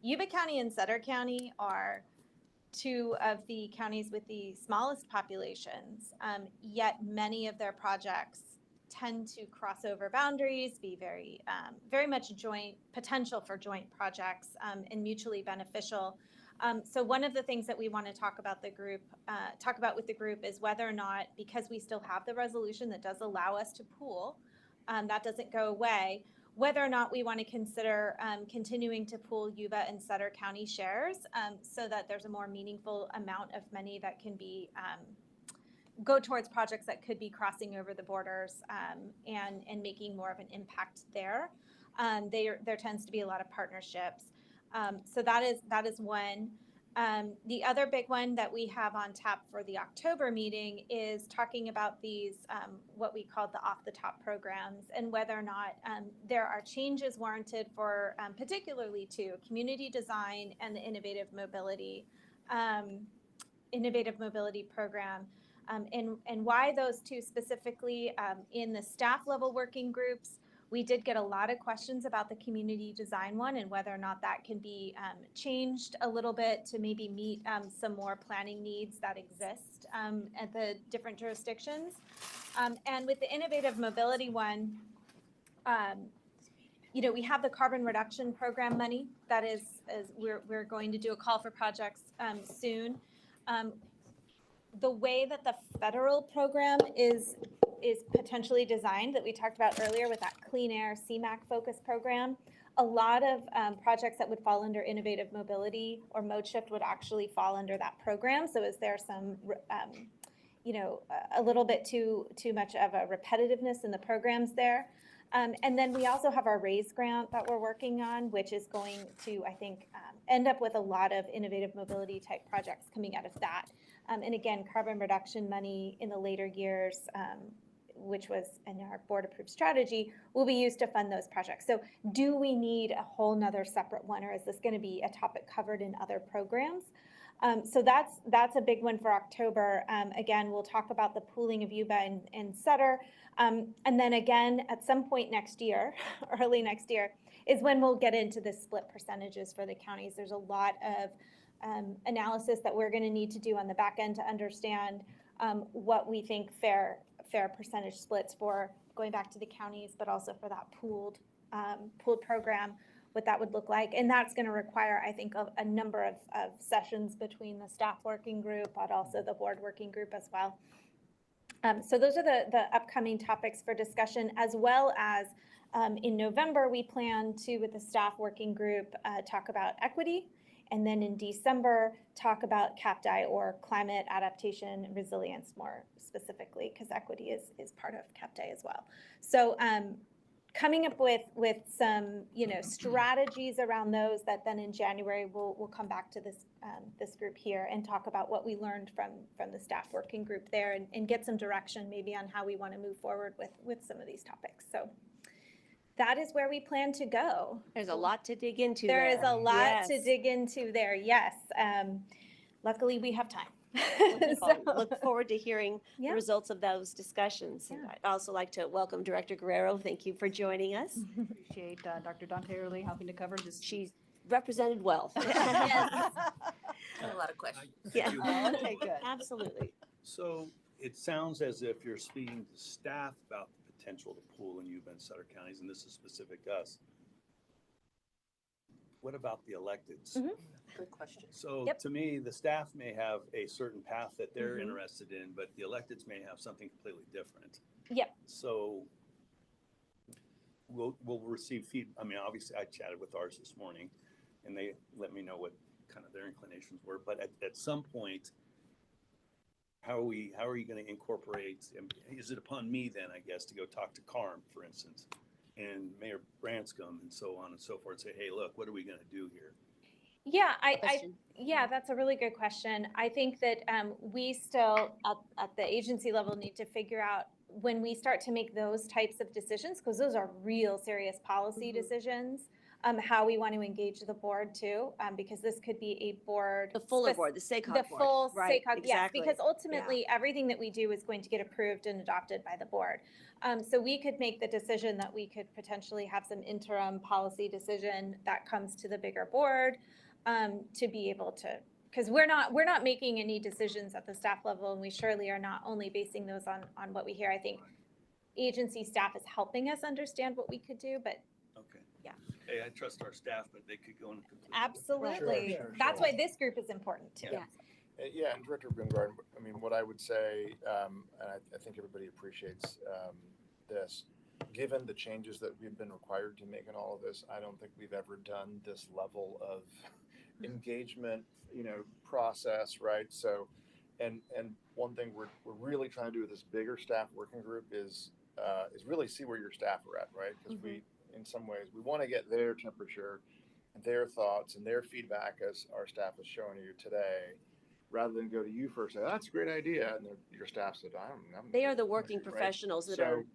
Yuba County and Sutter County are two of the counties with the smallest populations, yet many of their projects tend to cross over boundaries, be very much joint potential for joint projects and mutually beneficial. So one of the things that we want to talk about with the group is whether or not, because we still have the resolution that does allow us to pool, that doesn't go away, whether or not we want to consider continuing to pool Yuba and Sutter County shares so that there's a more meaningful amount of money that can be go towards projects that could be crossing over the borders and making more of an impact there. There tends to be a lot of partnerships. So that is one. The other big one that we have on tap for the October meeting is talking about these, what we call the off-the-top programs, and whether or not there are changes warranted for particularly to community design and the innovative mobility program. And why those two specifically in the staff level working groups. We did get a lot of questions about the community design one and whether or not that can be changed a little bit to maybe meet some more planning needs that exist at the different jurisdictions. And with the innovative mobility one, we have the carbon reduction program money that is we're going to do a call for projects soon. The way that the federal program is potentially designed that we talked about earlier with that Clean Air CMAQ focus program, a lot of projects that would fall under innovative mobility or mode shift would actually fall under that program. So is there some, a little bit too much of a repetitiveness in the programs there? And then we also have our RAISE grant that we're working on, which is going to, I think, end up with a lot of innovative mobility type projects coming out of that. And again, carbon reduction money in the later years, which was in our board approved strategy, will be used to fund those projects. So do we need a whole nother separate one, or is this going to be a topic covered in other programs? So that's a big one for October. Again, we'll talk about the pooling of Yuba and Sutter. And then again, at some point next year, early next year, is when we'll get into the split percentages for the counties. There's a lot of analysis that we're going to need to do on the back end to understand what we think fair percentage splits for going back to the counties, but also for that pooled program, what that would look like. And that's going to require, I think, a number of sessions between the staff working group, but also the board working group as well. So those are the upcoming topics for discussion, as well as in November, we plan to, with the staff working group, talk about equity. And then in December, talk about CAPDI or climate adaptation and resilience more specifically, because equity is part of CAPDI as well. So coming up with some strategies around those that then in January we'll come back to this group here and talk about what we learned from the staff working group there and get some direction maybe on how we want to move forward with some of these topics. So that is where we plan to go. There's a lot to dig into There is a lot Yes. to dig into there, yes. Luckily, we have time. Look forward to hearing Yeah. the results of those discussions. Yeah. I'd also like to welcome Director Guerrero. Thank you for joining us. Appreciate Dr. Dante Early helping to cover this. She's represented well. A lot of questions. Yeah. Okay, good. Absolutely. So it sounds as if you're speaking to staff about the potential to pool in Yuba and Sutter counties, and this is specific to us. What about the electeds? Mhm. Good question. So Yep. to me, the staff may have a certain path that they're interested in, but the electeds may have something completely different. Yep. So we'll receive feedback. I mean, obviously I chatted with ours this morning and they let me know what kind of their inclinations were, but at some point, how are you going to incorporate, is it upon me then, I guess, to go talk to CARM, for instance, and Mayor Branscombe and so on and so forth, say, hey, look, what are we going to do here? Yeah, Question. yeah, that's a really good question. I think that we still at the agency level need to figure out when we start to make those types of decisions, because those are real serious policy decisions, how we want to engage the board too, because this could be a board. The fuller board, the SACOG board. The full Right, SACOG, yes, exactly. because ultimately everything that we do is going to get approved and adopted by the board. So we could make the decision that we could potentially have some interim policy decision that comes to the bigger board to be able to, because we're not making any decisions at the staff level, and we surely are not only basing those on what we hear. I think agency staff is helping us understand what we could do, but Okay. Yeah. Hey, I trust our staff, but they could go in a completely. absolutely, Sure, that's sure. why this group is important too. Yeah. Yeah, and Director Boomgarden, I mean, what I would say, and I think everybody appreciates this, given the changes that we've been required to make in all of this, I don't think we've ever done this level of engagement, process, right? So, and one thing we're really trying to do with this bigger staff working group is really see where your staff are at, right? Because we, in some ways, we want to get their temperature and their thoughts and their feedback as our staff is showing you today, rather than go to you first, say, that's a great idea, and your staff said, I don't know. They are the working Right? professionals that So- are,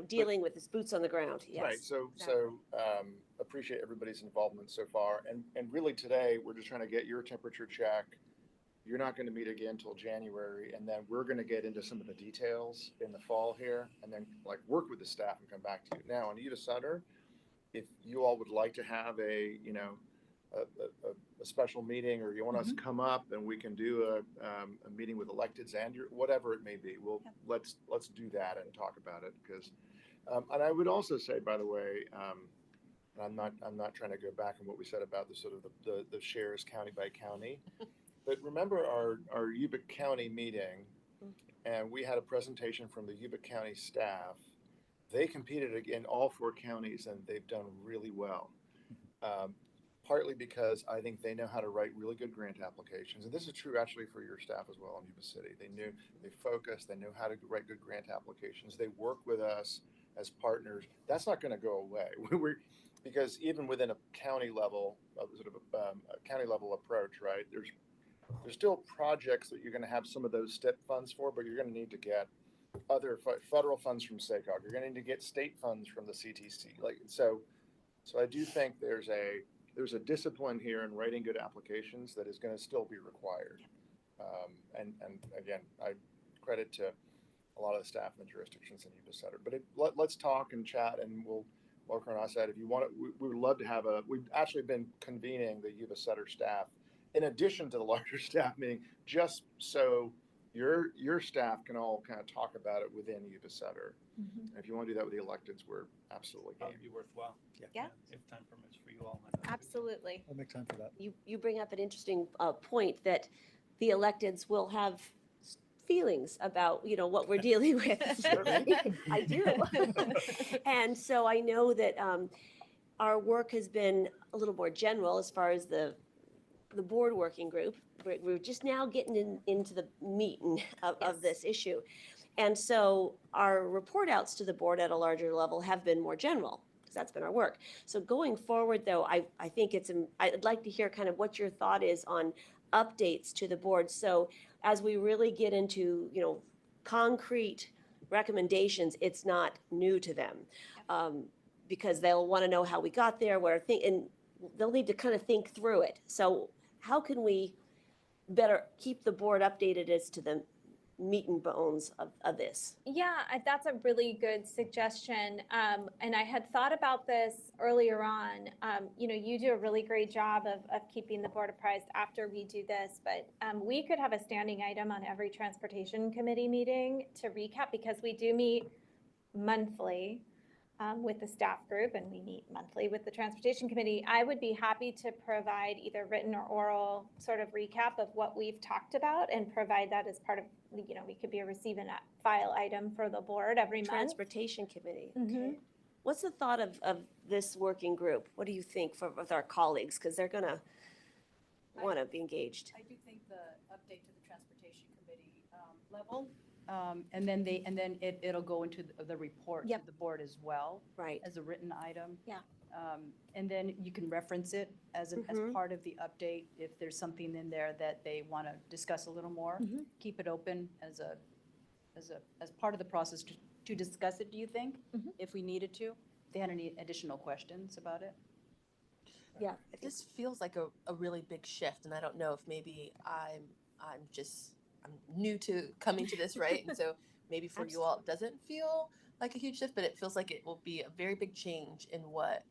dealing with this boots on the ground, yes. Right, so, exactly. appreciate everybody's involvement so far, and really today, we're just trying to get your temperature check. You're not gonna meet again until January, and then we're gonna get into some of the details in the fall here, and then work with the staff and come back to you. Now, on Eva Sutter, if you all would like to have a special meeting, or you want us to come up and we can do a meeting with electeds and whatever it may be, let's do that and talk about it, because, and I would also say, by the way, I'm not trying to go back on what we said about the sort of the shares county by county, but remember our Yuba County meeting, and we had a presentation from the Yuba County staff. They competed in all 4 counties, and they've done really well. Partly because I think they know how to write really good grant applications. And this is true actually for your staff as well in Yuba City. They focus, they know how to write good grant applications. They work with us as partners. That's not going to go away. Because even within a county level, a county level approach, right? There's still projects that you're going to have some of those STIP funds for, but you're going to need to get other federal funds from SACOG. You're going to need to get state funds from the CTC. So I do think there's a discipline here in writing good applications that is going to still be required. And again, I credit to a lot of the staff in the jurisdictions in Yuba Sutter. But let's talk and chat, and we'll work on our side. If you want it, we would love to have we've actually been convening the Yuba Sutter staff in addition to the larger staff meeting, just so your staff can all kind of talk about it within Yuba Sutter. If you want to do that with the electeds, we're absolutely game. That'd be worthwhile. Yeah. If time permits for you all. Absolutely. I'll make time for that. You bring up an interesting point that the electeds will have feelings about, what we're dealing with. I do. And so I know that our work has been a little more general as far as the board working group. We're just now getting into the meat of this issue. And so our report outs to the board at a larger level have been more general, because that's been our work. So going forward, though, I think I'd like to hear kind of what your thought is on updates to the board. So as we really get into, concrete recommendations, it's not new to them. Because they'll want to know how we got there, and they'll need to kind of think through it. So how can we better keep the board updated as to the meat and bones of this? Yeah, that's a really good suggestion. And I had thought about this earlier on. You do a really great job of keeping the board apprised after we do this, but we could have a standing item on every transportation committee meeting to recap, because we do meet monthly with the staff group, and we meet monthly with the transportation committee. I would be happy to provide either written or oral sort of recap of what we've talked about, and provide that as part of, we could be a receive and file item for the board every month. Transportation committee. Mhm. Okay. What's the thought of this working group? What do you think with our colleagues? Because they're going to want to be engaged. I do think the update to the transportation committee level, and then it'll go into the report to Yep. the board as well Right. as a written item. Yeah. And then you can reference it as part of the update if there's something in there that they want to discuss a little more. Mhm. Keep it open as part of the process to discuss it. Do you think, if we needed to, if they had any additional questions about it? Yeah. This feels like a really big shift, and I don't know if maybe I'm new to coming to this, right? And so maybe for you all, it doesn't feel like a huge shift, but it feels like it will be a very big change in what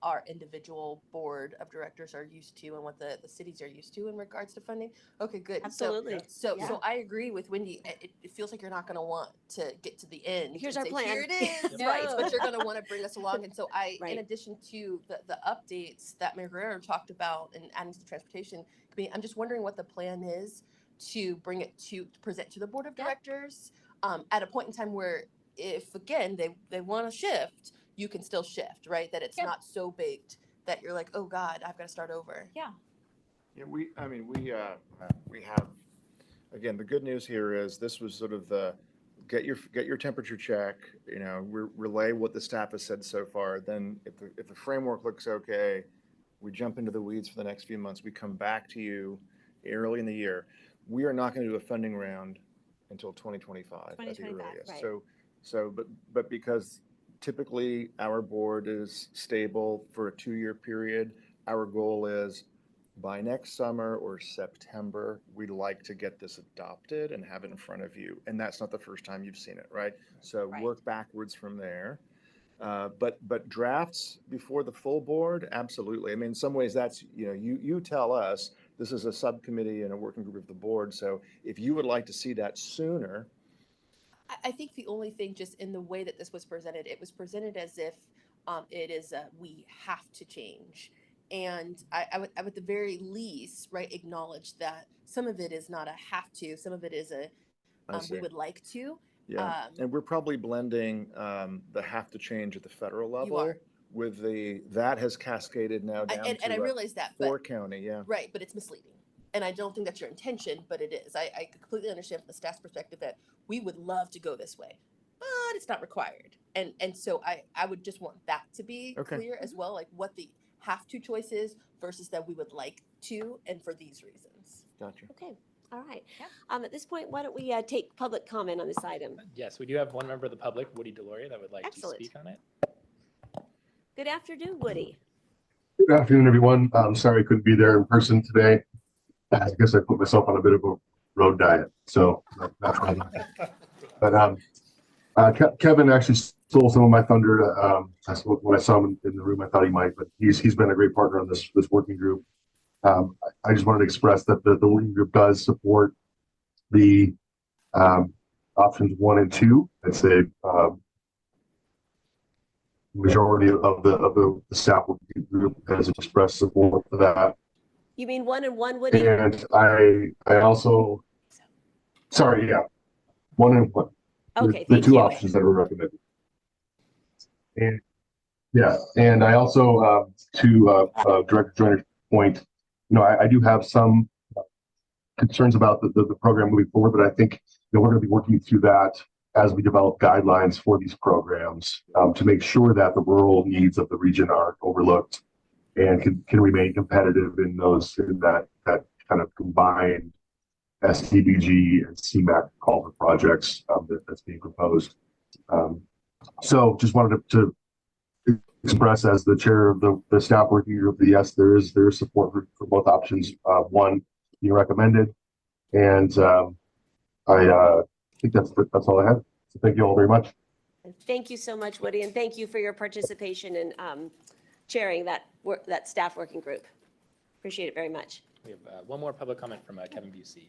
our individual board of directors are used to and what the cities are used to in regards to funding. Okay, good. Absolutely. So Yeah. I agree with Wendy. It feels like you're not going to want to get to the end. Here's and our say, plan. Here it is, No. right? But you're going to want to bring us along. And so Right. in addition to the updates that Mayor Guerrero talked about and adding to the transportation committee, I'm just wondering what the plan is to bring it to present to the board of Yeah. directors at a point in time where if again, they want to shift, you can still shift, right? That it's Yep. not so baked that you're like, oh God, I've got to start over. Yeah. Yeah, we have, again, the good news here is this was sort of the, get your temperature check, relay what the staff has said so far. Then if the framework looks okay, we jump into the weeds for the next few months. We come back to you early in the year. We are not going to do a funding round until 2025 at the 2025, earliest. right. But because typically our board is stable for a 2-year period, our goal is by next summer or September, we'd like to get this adopted and have it in front of you. And that's not the first time you've seen it, right? So Right. work backwards from there. But drafts before the full board, absolutely. I mean, in some ways that's, you tell us, this is a subcommittee and a working group of the board. So if you would like to see that sooner, I think the only thing, just in the way that this was presented, it was presented as if it is we have to change. And I would at the very least, right, acknowledge that some of it is not a have to, some of it is a I see. we would like to. Yeah, and we're probably blending the have to change at the federal level are. with that has cascaded now down And I to realize that, but 4 county, yeah. right, but it's misleading. And I don't think that's your intention, but it is. I completely understand from the staff's perspective that we would love to go this way, but it's not required. And so I would just want that to be Okay. clear as well, like what the have to choice is versus that we would like to, and for these reasons. Gotcha. Okay, all right. Yeah. At this point, why don't we take public comment on this item? Yes, we do have one member of the public, Woody Deloria, that would like Excellent. to speak on it. Good afternoon, Woody. Good afternoon, everyone. I'm sorry I couldn't be there in person today. I guess I put myself on a bit of a road diet, so that's why. But Kevin actually stole some of my thunder. When I saw him in the room, I thought he might, but he's been a great partner on this working group. I just wanted to express that the working group does support the options 1 and 2. I'd say majority of the staff working group has expressed support for that. You mean 1 and 1, Woody? And I also, sorry, yeah, 1 and 1. Okay, The thank 2 you. options that were recommended. And yeah, and I also, to Director Joyner's point, I do have some concerns about the program moving forward, but I think we're going to be working through that as we develop guidelines for these programs to make sure that the rural needs of the region aren't overlooked and can remain competitive in that kind of combined SDBG and CMAQ call for projects that's being proposed. So just wanted to express, as the chair of the staff working group, that yes, there is support for both options. 1 being recommended, and I think that's all I have. So thank you all very much. Thank you so much, Woody, and thank you for your participation in chairing that staff working group. Appreciate it very much. We have one more public comment from Kevin Busey.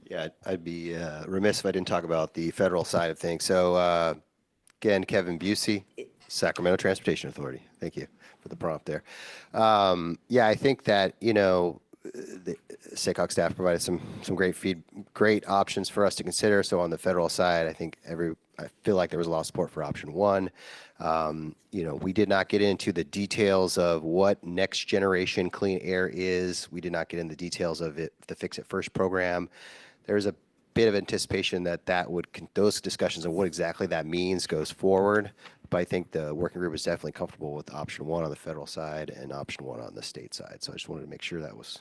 Yeah, I'd be remiss if I didn't talk about the federal side of things. So again, Kevin Busey, Sacramento Transportation Authority. Thank you for the prompt there. Yeah, I think that, the SACOG staff provided some great options for us to consider. So on the federal side, I think I feel like there was a lot of support for option 1. We did not get into the details of what next generation clean air is. We did not get into the details of the Fix It First program. There's a bit of anticipation that those discussions of what exactly that means goes forward. But I think the working group is definitely comfortable with option 1 on the federal side and option 1 on the state side. So I just wanted to make sure that was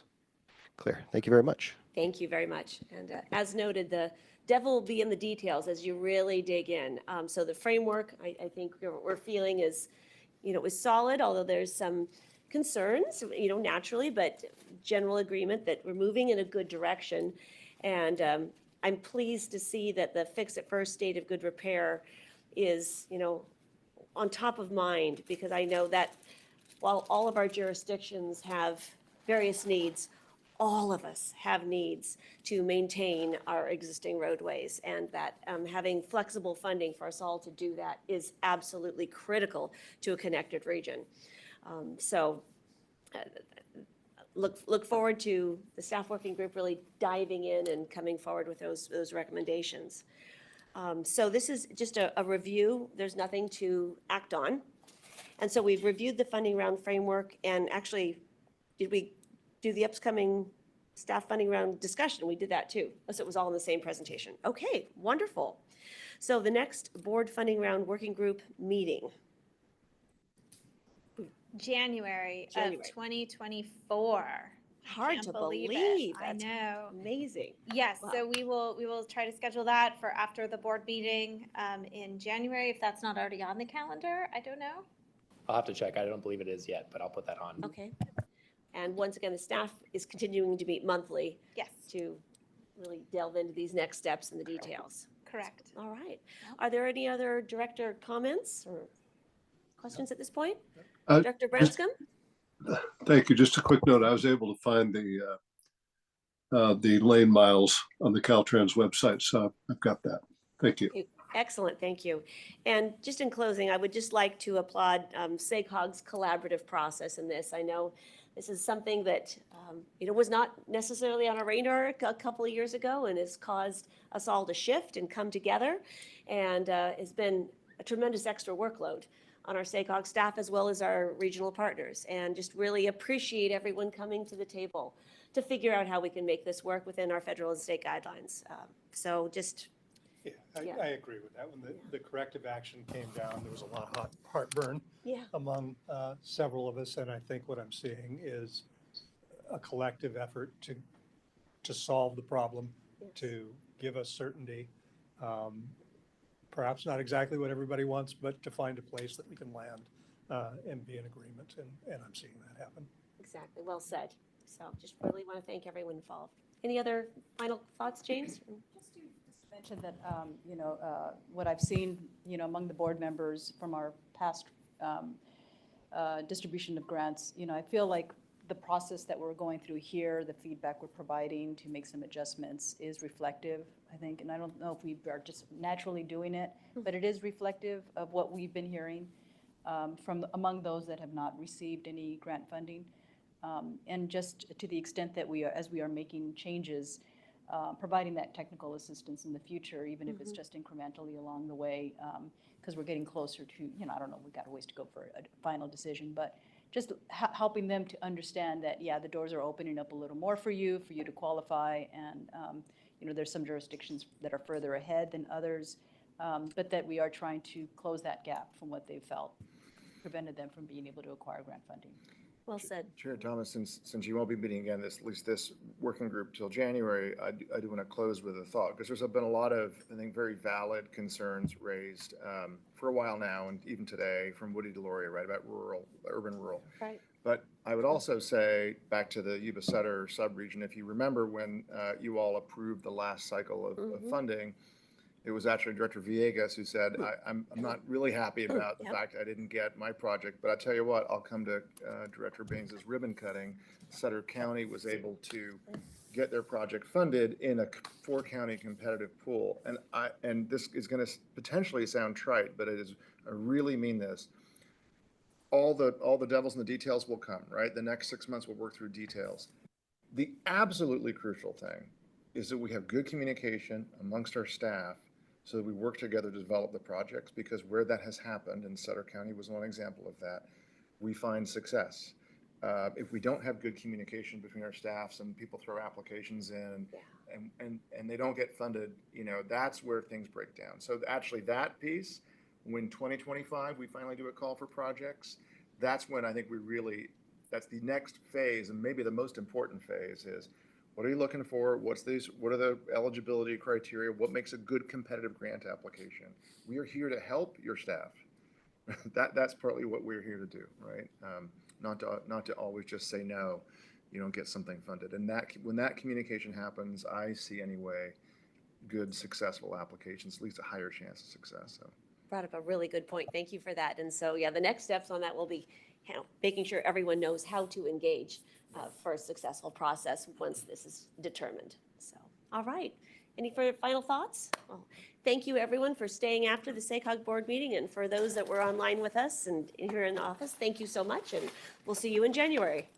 clear. Thank you very much. Thank you very much. And as noted, the devil will be in the details as you really dig in. So the framework, I think we're feeling is solid, although there's some concerns, naturally, but general agreement that we're moving in a good direction. And I'm pleased to see that the Fix It First state of good repair is, on top of mind, because I know that while all of our jurisdictions have various needs, all of us have needs to maintain our existing roadways, and that having flexible funding for us all to do that is absolutely critical to a connected region. Look forward to the staff working group really diving in and coming forward with those recommendations. So this is just a review. There's nothing to act on. And so we've reviewed the funding round framework, and actually, did we do the upcoming staff funding round discussion? We did that too. So it was all in the same presentation. Okay, wonderful. So the next board funding round working group meeting. January of January. 2024. Hard Can't to believe it. believe. I That's know. amazing. Yes, Wow. so we will try to schedule that for after the board meeting in January, if that's not already on the calendar, I don't know. I'll have to check. I don't believe it is yet, but I'll put that on. Okay. And once again, the staff is continuing to meet monthly Yes, to really delve into these next steps and the details. correct. All right. Are there any other director comments or questions at this point? Uh, Director just- Branscombe? Thank you. Just a quick note. I was able to find the lane miles on the Caltrans website, so I've got that. Thank you. Excellent, thank you. And just in closing, I would just like to applaud SACOG's collaborative process in this. I know this is something that, was not necessarily on our radar a couple of years ago and has caused us all to shift and come together. And it's been a tremendous extra workload on our SACOG staff as well as our regional partners. And just really appreciate everyone coming to the table to figure out how we can make this work within our federal and state guidelines. So just Yeah, Yeah. I agree with that. When the corrective action came down, there was a lot of heartburn Yeah. among several of us, and I think what I'm seeing is a collective effort to solve the problem, to give us certainty. Perhaps not exactly what everybody wants, but to find a place that we can land and be in agreement, and I'm seeing that happen. Exactly, well said. So just really want to thank everyone involved. Any other final thoughts, James? Just to mention that, what I've seen, among the board members from our past distribution of grants, I feel like the process that we're going through here, the feedback we're providing to make some adjustments is reflective, I think, and I don't know if we are just naturally doing it, but it is reflective of what we've been hearing from among those that have not received any grant funding. And just to the extent that as we are making changes, providing that technical assistance in the future, even if it's just incrementally along the way, because we're getting closer to, I don't know, we've got a ways to go for a final decision, but just helping them to understand that, yeah, the doors are opening up a little more for you to qualify, and, there's some jurisdictions that are further ahead than others, but that we are trying to close that gap from what they felt prevented them from being able to acquire grant funding. Well said. Chair Thomas, since you won't be meeting again, at least this working group till January, I do want to close with a thought, because there's been a lot of, I think, very valid concerns raised for a while now, and even today, from Woody Deloria, right, about urban rural. Right. But I would also say, back to the Yuba Sutter subregion, if you remember when you all approved the last cycle of funding, it was actually Director Villegas who said, I'm not really happy about the fact I didn't get my project, but I tell you what, I'll come to Director Baines's ribbon cutting. Sutter County was able to get their project funded in a 4-county competitive pool. And this is going to potentially sound trite, but it is, I really mean this. All the devils in the details will come, right? The next 6 months we'll work through details. The absolutely crucial thing is that we have good communication amongst our staff so that we work together to develop the projects, because where that has happened, and Sutter County was one example of that, we find success. If we don't have good communication between our staffs and people throw applications in and they don't get funded, that's where things break down. So actually that piece, when 2025, we finally do a call for projects, that's when I think that's the next phase, and maybe the most important phase is, what are you looking for? What are the eligibility criteria? What makes a good competitive grant application? We are here to help your staff. That's partly what we're here to do, right? Not to always just say no, you don't get something funded. And when that communication happens, I see anyway, good successful applications, at least a higher chance of success. So. Brought up a really good point. Thank you for that. And so, yeah, the next steps on that will be making sure everyone knows how to engage for a successful process once this is determined. So, all right. Any further final thoughts? Well, thank you, everyone, for staying after the SACOG board meeting, and for those that were online with us and here in the office, thank you so much, and we'll see you in January.